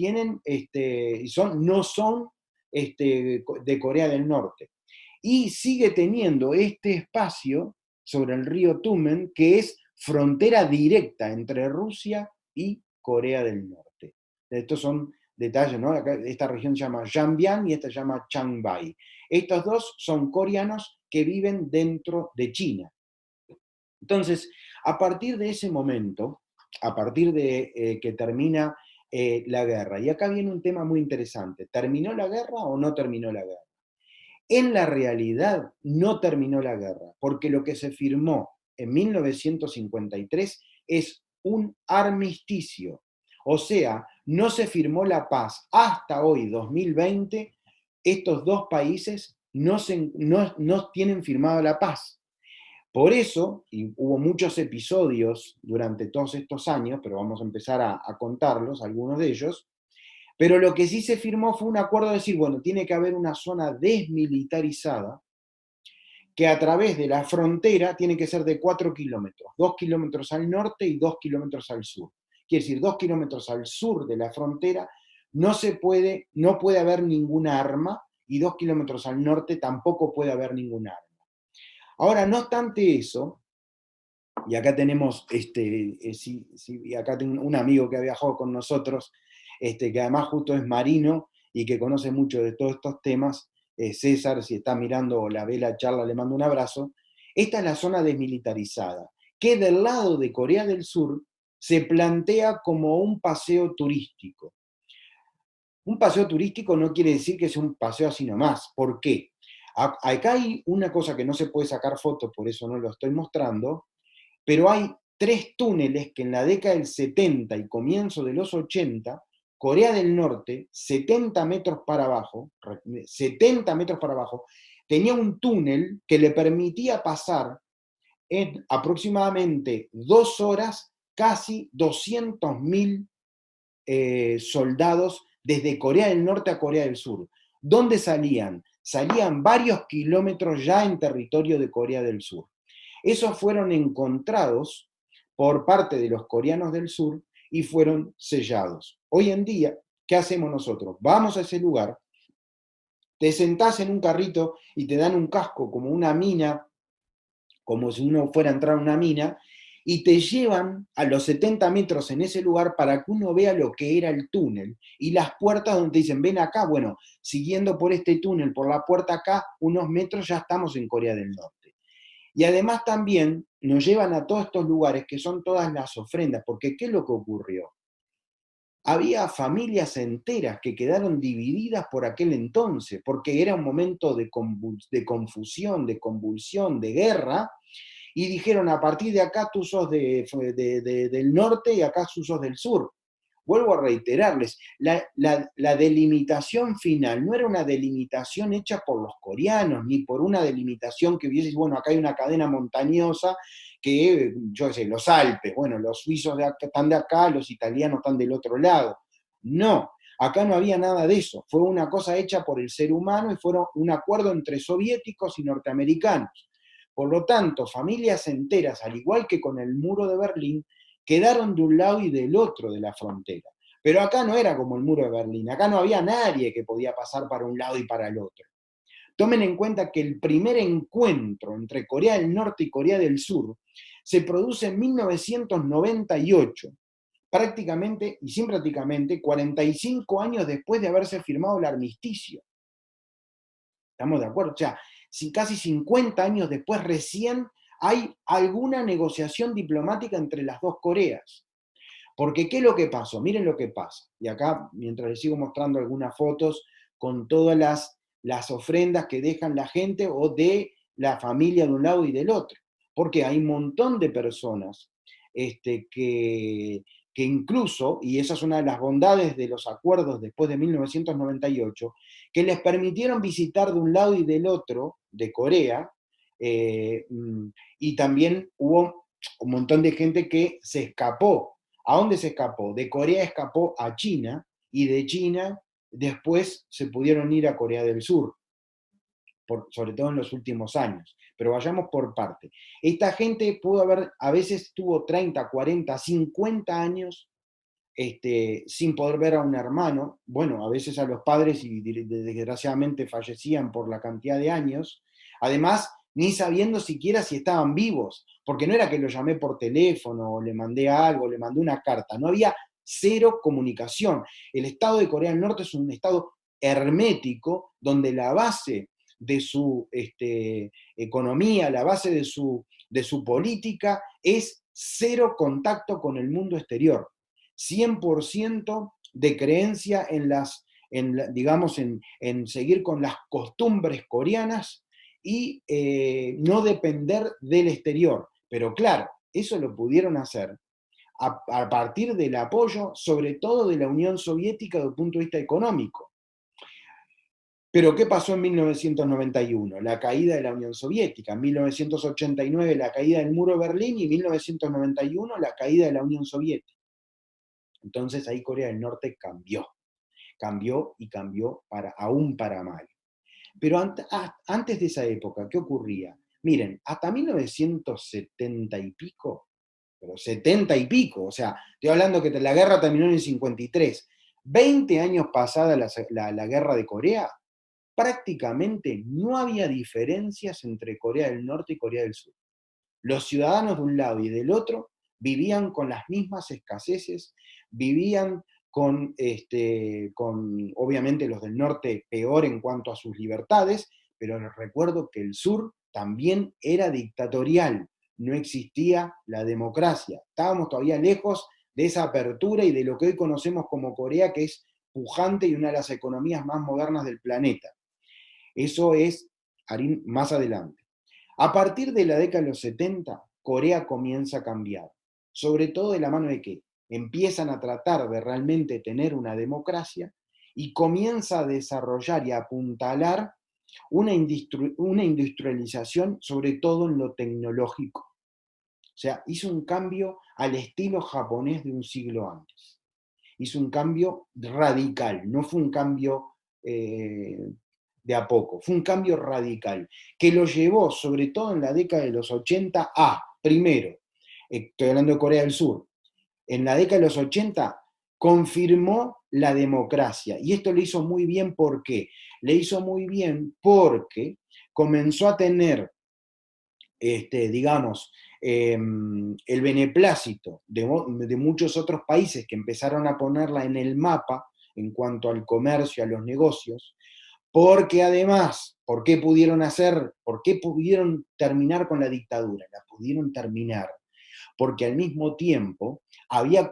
no son de Corea del Norte. Y sigue teniendo este espacio sobre el río Tumen, que es frontera directa entre Rusia y Corea del Norte. Estos son detalles, ¿no? Esta región se llama Yanbian y esta se llama Changbei. Estos dos son coreanos que viven dentro de China. Entonces, a partir de ese momento, a partir de que termina la guerra, y acá viene un tema muy interesante, ¿terminó la guerra o no terminó la guerra? En la realidad no terminó la guerra, porque lo que se firmó en 1953 es un armisticio. O sea, no se firmó la paz hasta hoy, 2020, estos dos países no tienen firmado la paz. Por eso, y hubo muchos episodios durante todos estos años, pero vamos a empezar a contarlos, algunos de ellos, pero lo que sí se firmó fue un acuerdo de decir, bueno, tiene que haber una zona desmilitarizada que a través de la frontera tiene que ser de 4 kilómetros, 2 kilómetros al norte y 2 kilómetros al sur. Quiere decir, 2 kilómetros al sur de la frontera no puede haber ninguna arma, y 2 kilómetros al norte tampoco puede haber ninguna arma. Ahora, no obstante eso, y acá tenemos, acá tengo un amigo que ha viajado con nosotros, que además justo es marino y que conoce mucho de todos estos temas, César, si está mirando o la ve la charla, le mando un abrazo. Esta es la zona desmilitarizada, que del lado de Corea del Sur se plantea como un paseo turístico. Un paseo turístico no quiere decir que sea un paseo así nomás. ¿Por qué? Acá hay una cosa que no se puede sacar fotos, por eso no lo estoy mostrando, pero hay 3 túneles que en la década del 70 y comienzo de los 80, Corea del Norte, 70 metros para abajo, tenía un túnel que le permitía pasar en aproximadamente 2 horas casi 200.000 soldados desde Corea del Norte a Corea del Sur. ¿Dónde salían? Salían varios kilómetros ya en territorio de Corea del Sur. Esos fueron encontrados por parte de los coreanos del sur y fueron sellados. Hoy en día, ¿qué hacemos nosotros? Vamos a ese lugar, te sentás en un carrito y te dan un casco como una mina, como si uno fuera a entrar a una mina, y te llevan a los 70 metros en ese lugar para que uno vea lo que era el túnel y las puertas donde te dicen, ven acá, bueno, siguiendo por este túnel, por la puerta acá, unos metros ya estamos en Corea del Norte. Y además también nos llevan a todos estos lugares que son todas las ofrendas, porque ¿qué es lo que ocurrió? Había familias enteras que quedaron divididas por aquel entonces, porque era un momento de confusión, de convulsión, de guerra, y dijeron, a partir de acá tú sos del norte y acá tú sos del sur. vuelvo a reiterarles, la delimitación final no era una delimitación hecha por los coreanos, ni por una delimitación que hubiese, bueno, acá hay una cadena montañosa que, yo qué sé, los Alpes, bueno, los suizos están de acá, los italianos están del otro lado. No, acá no había nada de eso, fue una cosa hecha por el ser humano y fue un acuerdo entre soviéticos y norteamericanos. Por lo tanto, familias enteras, al igual que con el muro de Berlín, quedaron de un lado y del otro de la frontera. Pero acá no era como el muro de Berlín, acá no había nadie que podía pasar para un lado y para el otro. Tomen en cuenta que el primer encuentro entre Corea del Norte y Corea del Sur se produce en 1998, prácticamente, y sin prácticamente, 45 años después de haberse firmado el armisticio. ¿Estamos de acuerdo? O sea, si casi 50 años después recién hay alguna negociación diplomática entre las dos Coreas. Porque, ¿qué es lo que pasó? Miren lo que pasa. Y acá, mientras les sigo mostrando algunas fotos con todas las ofrendas que dejan la gente o de la familia de un lado y del otro. Porque hay un montón de personas que incluso, y esa es una de las bondades de los acuerdos después de 1998, que les permitieron visitar de un lado y del otro de Corea, y también hubo un montón de gente que se escapó. ¿A dónde se escapó? De Corea escapó a China y de China después se pudieron ir a Corea del Sur, sobre todo en los últimos años. Pero vayamos por parte. Esta gente pudo haber, a veces tuvo 30, 40, 50 años sin poder ver a un hermano. Bueno, a veces a los padres y desgraciadamente fallecían por la cantidad de años. Además, ni sabiendo siquiera si estaban vivos, porque no era que lo llamé por teléfono o le mandé algo, le mandé una carta, no había cero comunicación. El Estado de Corea del Norte es un Estado hermético donde la base de su economía, la base de su política es cero contacto con el mundo exterior. 100% de creencia digamos, en seguir con las costumbres coreanas y no depender del exterior. Pero claro, eso lo pudieron hacer a partir del apoyo, sobre todo de la Unión Soviética desde el punto de vista económico. Pero ¿qué pasó en 1991? La caída de la Unión Soviética. En 1989 la caída del muro de Berlín y en 1991 la caída de la Unión Soviética. Entonces ahí Corea del Norte cambió y cambió aún para mal. Pero antes de esa época, ¿qué ocurría? Miren, hasta 1970 y pico, pero 70 y pico, o sea, estoy hablando que la guerra terminó en el 53, 20 años pasada la guerra de Corea, prácticamente no había diferencias entre Corea del Norte y Corea del Sur. Los ciudadanos de un lado y del otro vivían con las mismas escaseces, vivían obviamente los del norte peor en cuanto a sus libertades, pero les recuerdo que el sur también era dictatorial, no existía la democracia. Estábamos todavía lejos de esa apertura y de lo que hoy conocemos como Corea, que es pujante y una de las economías más modernas del planeta. Eso es más adelante. A partir de la década de los 70, Corea comienza a cambiar, sobre todo de la mano de que empiezan a tratar de realmente tener una democracia y comienza a desarrollar y a apuntalar una industrialización, sobre todo en lo tecnológico. O sea, hizo un cambio al estilo japonés de un siglo antes. Hizo un cambio radical, no fue un cambio de a poco, fue un cambio radical, que lo llevó, sobre todo en la década de los 80, primero, estoy hablando de Corea del Sur, en la década de los 80 confirmó la democracia, y esto le hizo muy bien. ¿Por qué? Le hizo muy bien porque comenzó a tener, digamos, el beneplácito de muchos otros países que empezaron a ponerla en el mapa en cuanto al comercio, a los negocios, porque además, ¿por qué pudieron terminar con la dictadura? La pudieron terminar porque al mismo tiempo había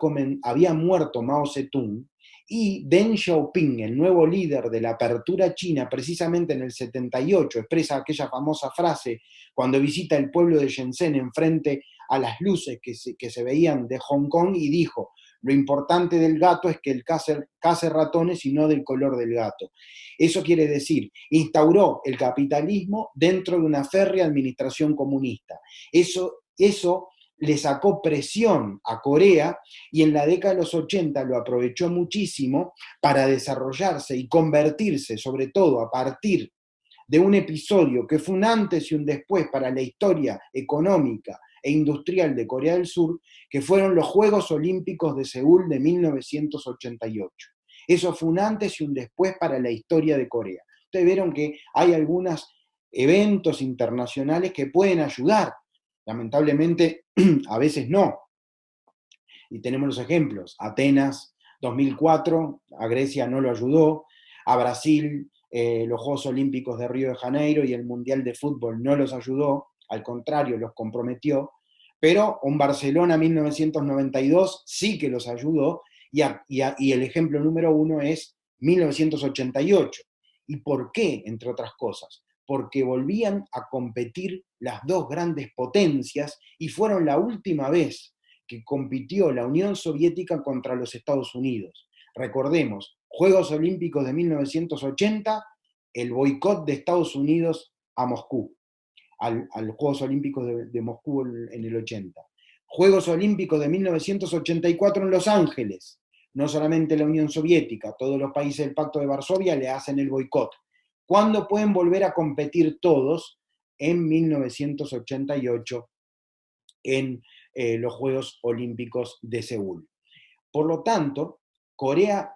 muerto Mao Zedong y Deng Xiaoping, el nuevo líder de la apertura china, precisamente en el 78, expresa aquella famosa frase cuando visita el pueblo de Shenzhen enfrente a las luces que se veían de Hong Kong y dijo: Lo importante del gato es que el case ratones y no del color del gato. Eso quiere decir, instauró el capitalismo dentro de una férrea administración comunista. Eso le sacó presión a Corea y en la década de los 80 lo aprovechó muchísimo para desarrollarse y convertirse, sobre todo a partir de un episodio que fue un antes y un después para la historia económica e industrial de Corea del Sur, que fueron los Juegos Olímpicos de Seúl de 1988. Eso fue un antes y un después para la historia de Corea. Ustedes vieron que hay algunos eventos internacionales que pueden ayudar. Lamentablemente, a veces no. Y tenemos los ejemplos. Atenas 2004, a Grecia no lo ayudó. A Brasil, los Juegos Olímpicos de Río de Janeiro y el Mundial de Fútbol no los ayudó. Al contrario, los comprometió. Pero un Barcelona 1992 sí que los ayudó. Y el ejemplo número uno es 1988. ¿Y por qué? Entre otras cosas. Porque volvían a competir las dos grandes potencias y fueron la última vez que compitió la Unión Soviética contra los Estados Unidos. Recordemos, Juegos Olímpicos de 1980, el boicot de Estados Unidos a Moscú, a los Juegos Olímpicos de Moscú en el 80. Juegos Olímpicos de 1984 en Los Ángeles, no solamente la Unión Soviética, todos los países del Pacto de Varsovia le hacen el boicot. ¿Cuándo pueden volver a competir todos? En 1988, en los Juegos Olímpicos de Seúl. Por lo tanto, Corea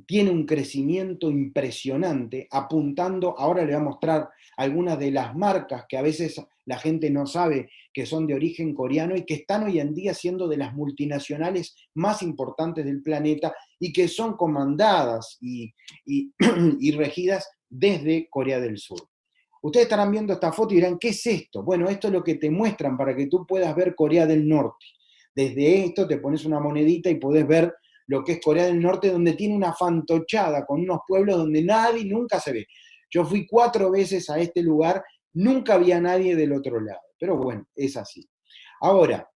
tiene un crecimiento impresionante, apuntando, ahora le voy a mostrar algunas de las marcas que a veces la gente no sabe que son de origen coreano y que están hoy en día siendo de las multinacionales más importantes del planeta y que son comandadas y regidas desde Corea del Sur. Ustedes estarán viendo esta foto y dirán, ¿qué es esto? Bueno, esto es lo que te muestran para que tú puedas ver Corea del Norte. Desde esto te pones una monedita y podés ver lo que es Corea del Norte, donde tiene una fantochada con unos pueblos donde nadie nunca se ve. Yo fui 4 veces a este lugar, nunca había nadie del otro lado. Pero bueno, es así. Ahora,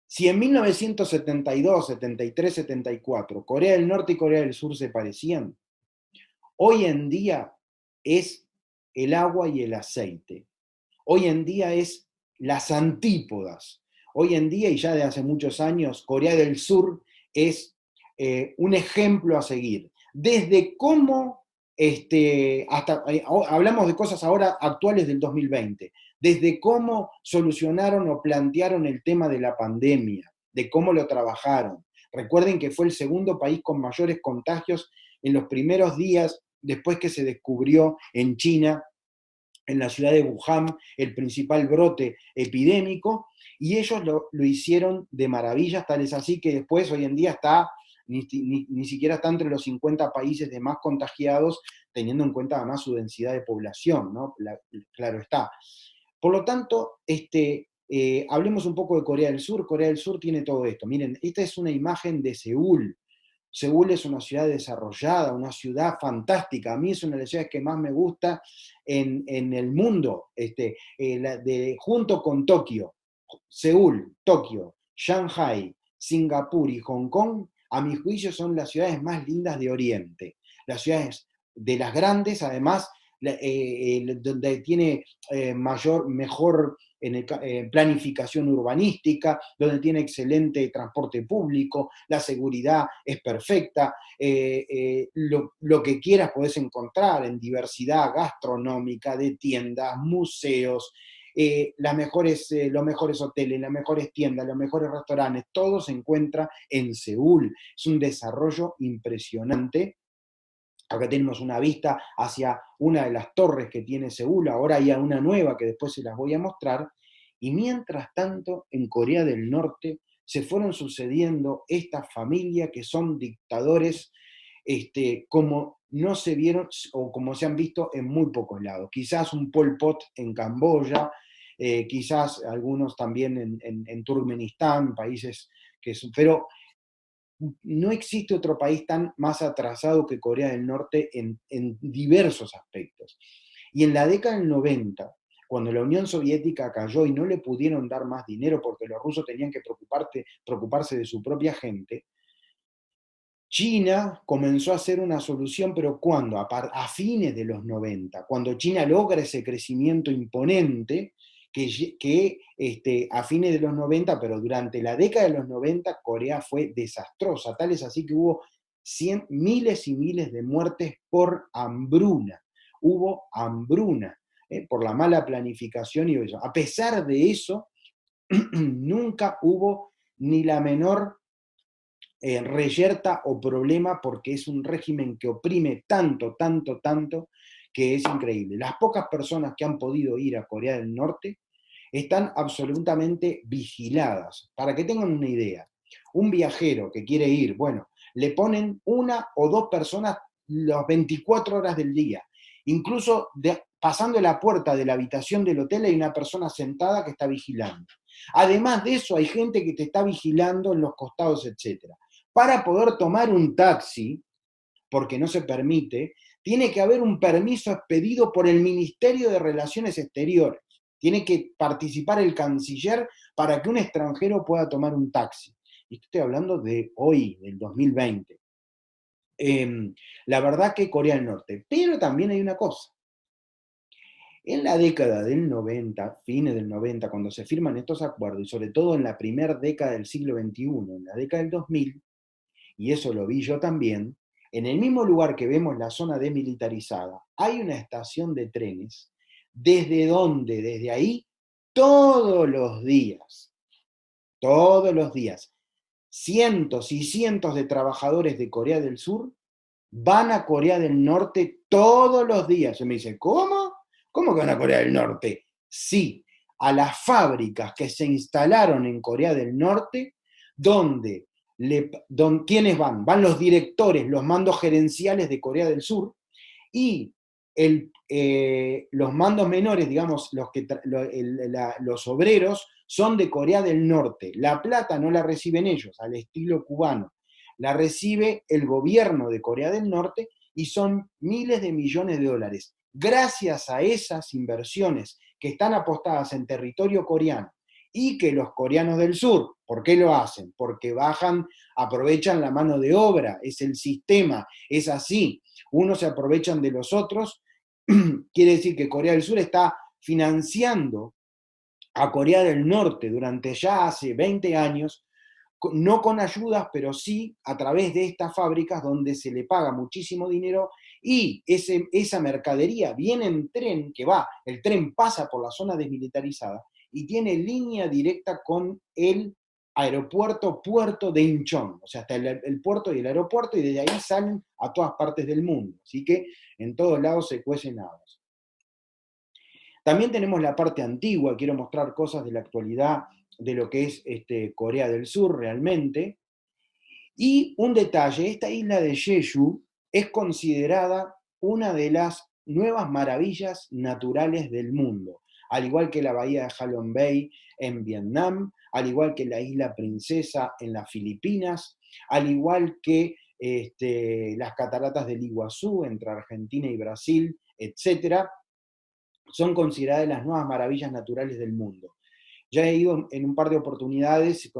si en 1972, 73, 74 Corea del Norte y Corea del Sur se parecían, hoy en día es el agua y el aceite. Hoy en día es las antípodas. Hoy en día, y ya de hace muchos años, Corea del Sur es un ejemplo a seguir. Desde cómo, hablamos de cosas ahora actuales del 2020, desde cómo solucionaron o plantearon el tema de la pandemia, de cómo lo trabajaron. Recuerden que fue el segundo país con mayores contagios en los primeros días después que se descubrió en China, en la ciudad de Wuhan, el principal brote epidémico, y ellos lo hicieron de maravillas, tal es así que después, hoy en día, ni siquiera está entre los 50 países de más contagiados, teniendo en cuenta además su densidad de población, ¿no? Claro está. Por lo tanto, hablemos un poco de Corea del Sur. Corea del Sur tiene todo esto. Miren, esta es una imagen de Seúl. Seúl es una ciudad desarrollada, una ciudad fantástica. A mí es una de las ciudades que más me gusta en el mundo, junto con Tokio. Seúl, Tokio, Shanghai, Singapur y Hong Kong, a mi juicio, son las ciudades más lindas de Oriente. Las ciudades de las grandes, además, donde tiene mejor planificación urbanística, donde tiene excelente transporte público, la seguridad es perfecta, lo que quieras podés encontrar en diversidad gastronómica, de tiendas, museos, los mejores hoteles, las mejores tiendas, los mejores restaurantes, todo se encuentra en Seúl. Es un desarrollo impresionante. Acá tenemos una vista hacia una de las torres que tiene Seúl, ahora hay una nueva que después se las voy a mostrar, y mientras tanto en Corea del Norte se fueron sucediendo estas familias que son dictadores como no se vieron o como se han visto en muy pocos lados. Quizás un Pol Pot en Camboya, quizás algunos también en Turkmenistán, países que son, pero no existe otro país tan más atrasado que Corea del Norte en diversos aspectos. Y en la década del 90, cuando la Unión Soviética cayó y no le pudieron dar más dinero porque los rusos tenían que preocuparse de su propia gente, China comenzó a hacer una solución, pero ¿cuándo? A fines de los 90, cuando China logra ese crecimiento imponente, que a fines de los 90, pero durante la década de los 90, Corea fue desastrosa, tal es así que hubo miles y miles de muertes por hambruna. Hubo hambruna, por la mala planificación y eso. A pesar de eso, nunca hubo ni la menor reyerta o problema, porque es un régimen que oprime tanto, tanto, tanto, que es increíble. Las pocas personas que han podido ir a Corea del Norte están absolutamente vigiladas. Para que tengan una idea, un viajero que quiere ir, bueno, le ponen una o dos personas las 24 horas del día. Incluso pasando la puerta de la habitación del hotel hay una persona sentada que está vigilando. Además de eso, hay gente que te está vigilando en los costados, etc. Para poder tomar un taxi, porque no se permite, tiene que haber un permiso expedido por el Ministerio de Relaciones Exteriores. Tiene que participar el canciller para que un extranjero pueda tomar un taxi. Y estoy hablando de hoy, del 2020. La verdad que Corea del Norte. Pero también hay una cosa. En la década del 90, fines del 90, cuando se firman estos acuerdos, y sobre todo en la primera década del siglo XXI, en la década del 2000, y eso lo vi yo también, en el mismo lugar que vemos la zona desmilitarizada, hay una estación de trenes, desde ahí, todos los días, cientos y cientos de trabajadores de Corea del Sur van a Corea del Norte todos los días. Y me dice, ¿cómo? ¿Cómo que van a Corea del Norte? Sí, a las fábricas que se instalaron en Corea del Norte, donde ¿quiénes van? Van los directores, los mandos gerenciales de Corea del Sur, y los mandos menores, digamos, los obreros, son de Corea del Norte. La plata no la reciben ellos, al estilo cubano. La recibe el gobierno de Corea del Norte y son miles de millones de dólares. Gracias a esas inversiones que están apostadas en territorio coreano y que los coreanos del sur, ¿por qué lo hacen? Porque aprovechan la mano de obra, es el sistema, es así. Unos se aprovechan de los otros, quiere decir que Corea del Sur está financiando a Corea del Norte durante ya hace 20 años, no con ayudas, pero sí a través de estas fábricas donde se le paga muchísimo dinero y esa mercadería viene en tren, el tren pasa por la zona desmilitarizada y tiene línea directa con el puerto de Incheon, o sea, hasta el puerto y el aeropuerto, y desde ahí salen a todas partes del mundo. Así que en todos lados se cuecen habas. También tenemos la parte antigua, quiero mostrar cosas de la actualidad de lo que es Corea del Sur realmente. Y un detalle, esta isla de Jeju es considerada una de las nuevas maravillas naturales del mundo, al igual que la bahía de Halong Bay en Vietnam, al igual que la isla Princesa en las Filipinas, al igual que las cataratas del Iguazú entre Argentina y Brasil, etc., son consideradas las nuevas maravillas naturales del mundo. Ya he ido en un par de oportunidades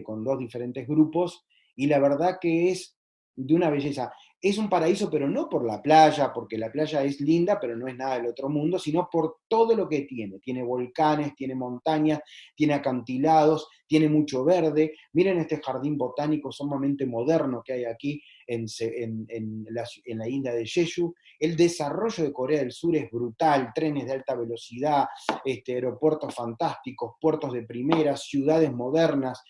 con dos diferentes grupos y la verdad que es de una belleza. Es un paraíso, pero no por la playa, porque la playa es linda, pero no es nada del otro mundo, sino por todo lo que tiene. Tiene volcanes, tiene montañas, tiene acantilados, tiene mucho verde. Miren este jardín botánico sumamente moderno que hay aquí en la isla de Jeju. El desarrollo de Corea del Sur es brutal, trenes de alta velocidad, aeropuertos fantásticos, puertos de primera, ciudades modernas.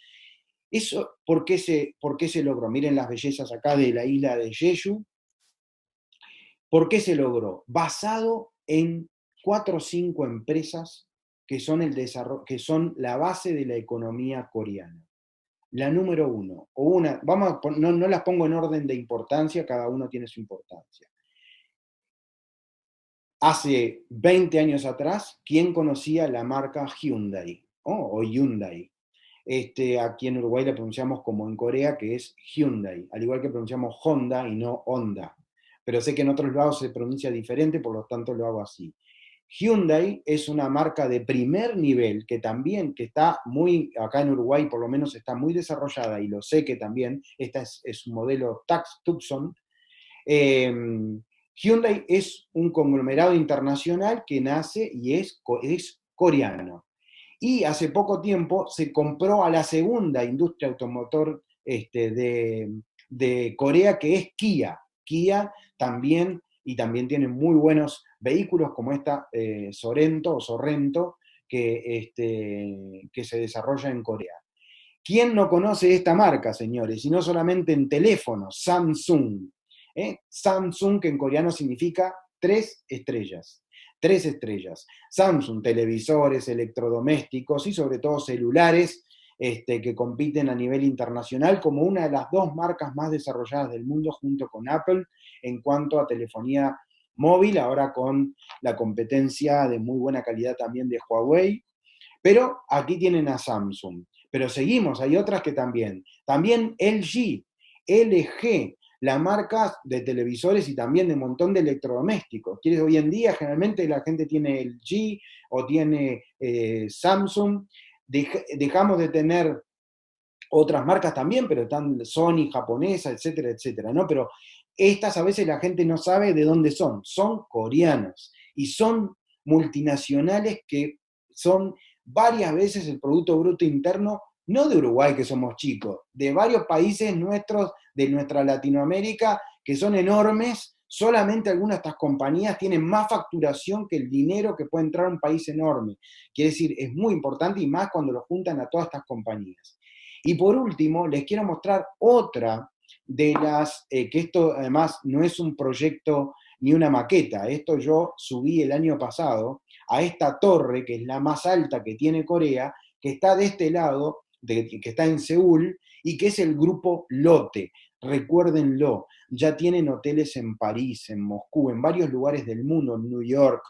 Eso, por qué se logró? Miren las bellezas acá de la isla de Jeju. ¿Por qué se logró? Basado en 4 o 5 empresas que que son la base de la economía coreana. La número uno, no las pongo en orden de importancia, cada uno tiene su importancia. Hace 20 años atrás, ¿quién conocía la marca Hyundai? O Hyundai. Aquí en Uruguay la pronunciamos como en Corea, que es Hyundai, al igual que pronunciamos Honda y no Honda. Pero sé que en otros lados se pronuncia diferente, por lo tanto lo hago así. Hyundai es una marca de primer nivel que también, que está muy, acá en Uruguay por lo menos está muy desarrollada, y lo sé que también, esta es un modelo Tucson. Eh, Hyundai es un conglomerado internacional que nace y es coreano. Y hace poco tiempo se compró a la segunda industria automotor de Corea, que es Kia. Kia también, y también tiene muy buenos vehículos como esta Sorento o Sorrento, que se desarrolla en Corea. ¿Quién no conoce esta marca, señores? Y no solamente en teléfonos, Samsung. Samsung, que en coreano significa 3 estrellas. 3 estrellas. Samsung, televisores, electrodomésticos y sobre todo celulares que compiten a nivel internacional como una de las 2 marcas más desarrolladas del mundo junto con Apple en cuanto a telefonía móvil, ahora con la competencia de muy buena calidad también de Huawei. Pero aquí tienen a Samsung. Pero seguimos, hay otras que también. También LG, la marca de televisores y también de un montón de electrodomésticos. Hoy en día generalmente la gente tiene LG o tiene Samsung. Dejamos de tener otras marcas también, pero están Sony, japonesa, etcétera, etcétera, ¿no? Pero estas a veces la gente no sabe de dónde son coreanas y son multinacionales que son varias veces el Producto Bruto Interno, no de Uruguay, que somos chicos, de varios países nuestros, de nuestra Latinoamérica, que son enormes. Solamente algunas de estas compañías tienen más facturación que el dinero que puede entrar a un país enorme. Quiere decir, es muy importante y más cuando lo juntan a todas estas compañías. Y por último, les quiero mostrar otra de las, que esto además no es un proyecto ni una maqueta, esto yo subí el año pasado a esta torre, que es la más alta que tiene Corea, que está de este lado, que está en Seúl, y que es el grupo Lotte. Recuérdenlo, ya tienen hoteles en París, en Moscú, en varios lugares del mundo, en New York.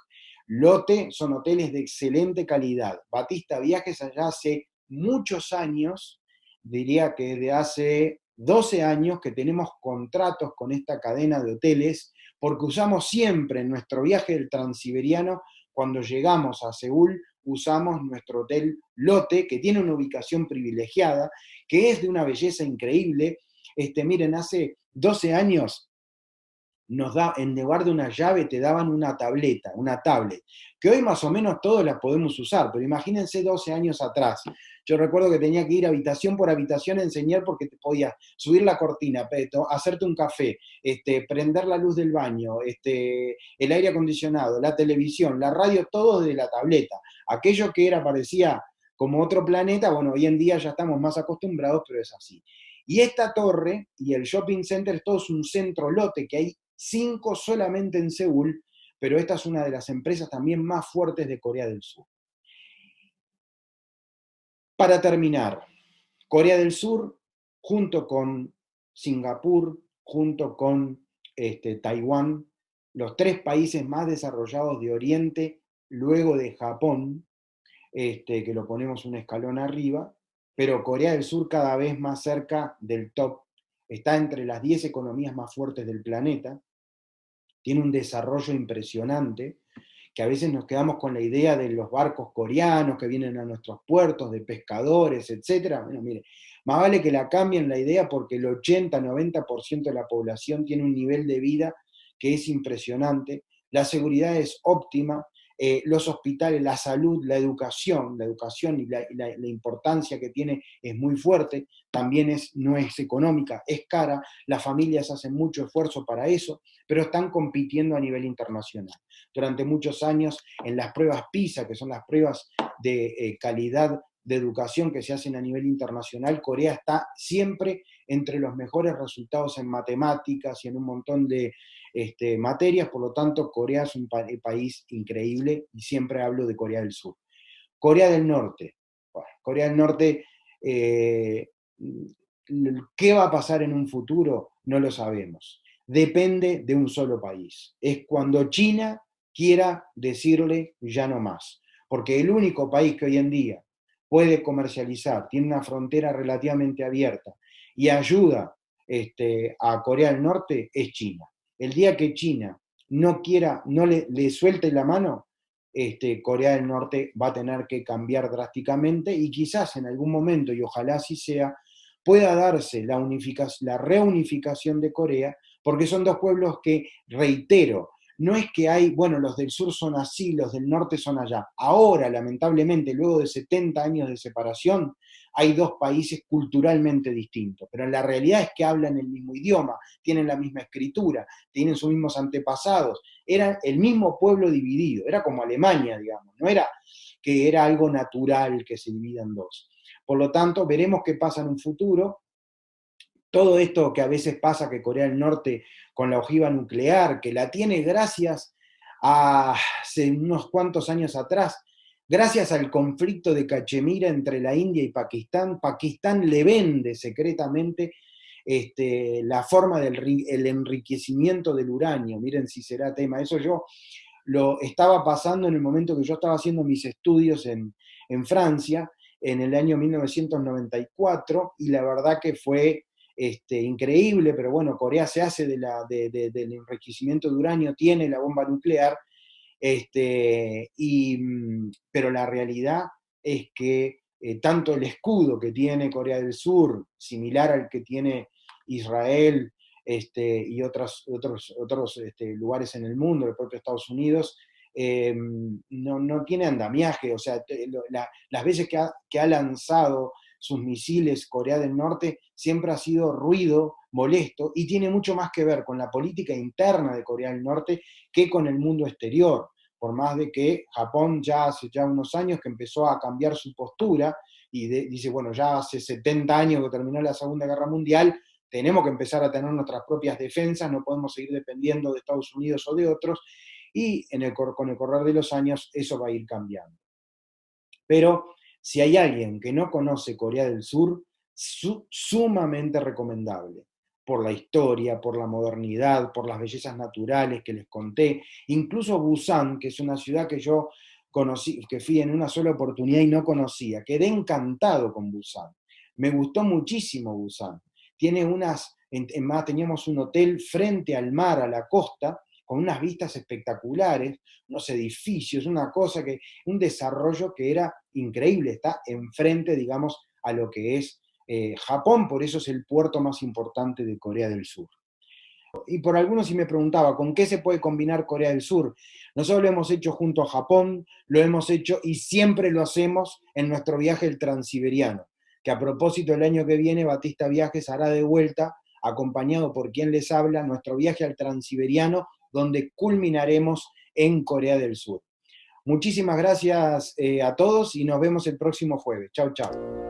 Lotte son hoteles de excelente calidad. Batista Viajes allá hace muchos años, diría que de hace 12 años que tenemos contratos con esta cadena de hoteles, porque usamos siempre en nuestro viaje del Transiberiano, cuando llegamos a Seúl, usamos nuestro hotel Lotte, que tiene una ubicación privilegiada, que es de una belleza increíble. Miren, hace 12 años en lugar de una llave te daban una tableta, una tablet, que hoy más o menos todos la podemos usar, pero imagínense 12 años atrás. Yo recuerdo que tenía que ir habitación por habitación a enseñar porque te podías subir la cortina, hacerte un café, prender la luz del baño, el aire acondicionado, la televisión, la radio, todo de la tableta. Aquello que parecía como otro planeta, bueno, hoy en día ya estamos más acostumbrados, pero es así. Y esta torre y el shopping center, todo es un centro Lotte, que hay 5 solamente en Seúl, pero esta es una de las empresas también más fuertes de Corea del Sur. Para terminar, Corea del Sur, junto con Singapur, junto con Taiwán, los 3 países más desarrollados de Oriente, luego de Japón, que lo ponemos un escalón arriba, pero Corea del Sur cada vez más cerca del top, está entre las 10 economías más fuertes del planeta, tiene un desarrollo impresionante, que a veces nos quedamos con la idea de los barcos coreanos que vienen a nuestros puertos, de pescadores, etc. Bueno, mire, más vale que la cambien la idea porque el 80-90% de la población tiene un nivel de vida que es impresionante, la seguridad es óptima, los hospitales, la salud, la educación y la importancia que tiene es muy fuerte, también no es económica, es cara, las familias hacen mucho esfuerzo para eso, pero están compitiendo a nivel internacional. Durante muchos años, en las pruebas PISA, que son las pruebas de calidad de educación que se hacen a nivel internacional, Corea está siempre entre los mejores resultados en matemáticas y en un montón de materias, por lo tanto, Corea es un país increíble y siempre hablo de Corea del Sur. Corea del Norte. Bueno, Corea del Norte, ¿qué va a pasar en un futuro? No lo sabemos. Depende de un solo país. Es cuando China quiera decirle ya no más. Porque el único país que hoy en día puede comercializar, tiene una frontera relativamente abierta y ayuda a Corea del Norte es China. El día que China no quiera, no le suelte la mano, Corea del Norte va a tener que cambiar drásticamente y quizás en algún momento, y ojalá así sea, pueda darse la reunificación de Corea, porque son dos pueblos que, reitero, no es que hay, bueno, los del sur son así, los del norte son allá. Ahora, lamentablemente, luego de 70 años de separación, hay dos países culturalmente distintos, pero la realidad es que hablan el mismo idioma, tienen la misma escritura, tienen sus mismos antepasados, eran el mismo pueblo dividido, era como Alemania, digamos, no era que era algo natural que se divida en dos. Por lo tanto, veremos qué pasa en un futuro. Todo esto que a veces pasa que Corea del Norte con la ojiva nuclear, que la tiene gracias a hace unos cuantos años atrás, gracias al conflicto de Cachemira entre la India y Pakistán, Pakistán le vende secretamente la forma del enriquecimiento del uranio. Miren si será tema. Eso yo lo estaba pasando en el momento que yo estaba haciendo mis estudios en Francia, en el año 1994, y la verdad que fue increíble, pero bueno, Corea se hace del enriquecimiento de uranio, tiene la bomba nuclear, pero la realidad es que tanto el escudo que tiene Corea del Sur, similar al que tiene Israel y otros lugares en el mundo, el propio Estados Unidos, no tiene andamiaje. O sea, las veces que ha lanzado sus misiles Corea del Norte siempre ha sido ruido, molesto, y tiene mucho más que ver con la política interna de Corea del Norte que con el mundo exterior. Por más de que Japón ya hace ya unos años que empezó a cambiar su postura y dice, bueno, ya hace 70 años que terminó la Segunda Guerra Mundial, tenemos que empezar a tener nuestras propias defensas, no podemos seguir dependiendo de Estados Unidos o de otros, y con el correr de los años eso va a ir cambiando. Pero si hay alguien que no conoce Corea del Sur, sumamente recomendable, por la historia, por la modernidad, por las bellezas naturales que les conté, incluso Busan, que es una ciudad que yo conocí, que fui en una sola oportunidad y no conocía, quedé encantado con Busan, me gustó muchísimo Busan, tiene más teníamos un hotel frente al mar, a la costa, con unas vistas espectaculares, unos edificios, un desarrollo que era increíble, está enfrente, digamos, a lo que es Japón, por eso es el puerto más importante de Corea del Sur. Y por algunos si me preguntaba, ¿con qué se puede combinar Corea del Sur? Nosotros lo hemos hecho junto a Japón, lo hemos hecho y siempre lo hacemos en nuestro viaje el Transiberiano, que a propósito el año que viene Batista Viajes hará de vuelta, acompañado por quien les habla, nuestro viaje al Transiberiano, donde culminaremos en Corea del Sur. Muchísimas gracias a todos y nos vemos el próximo jueves. Chau, chau.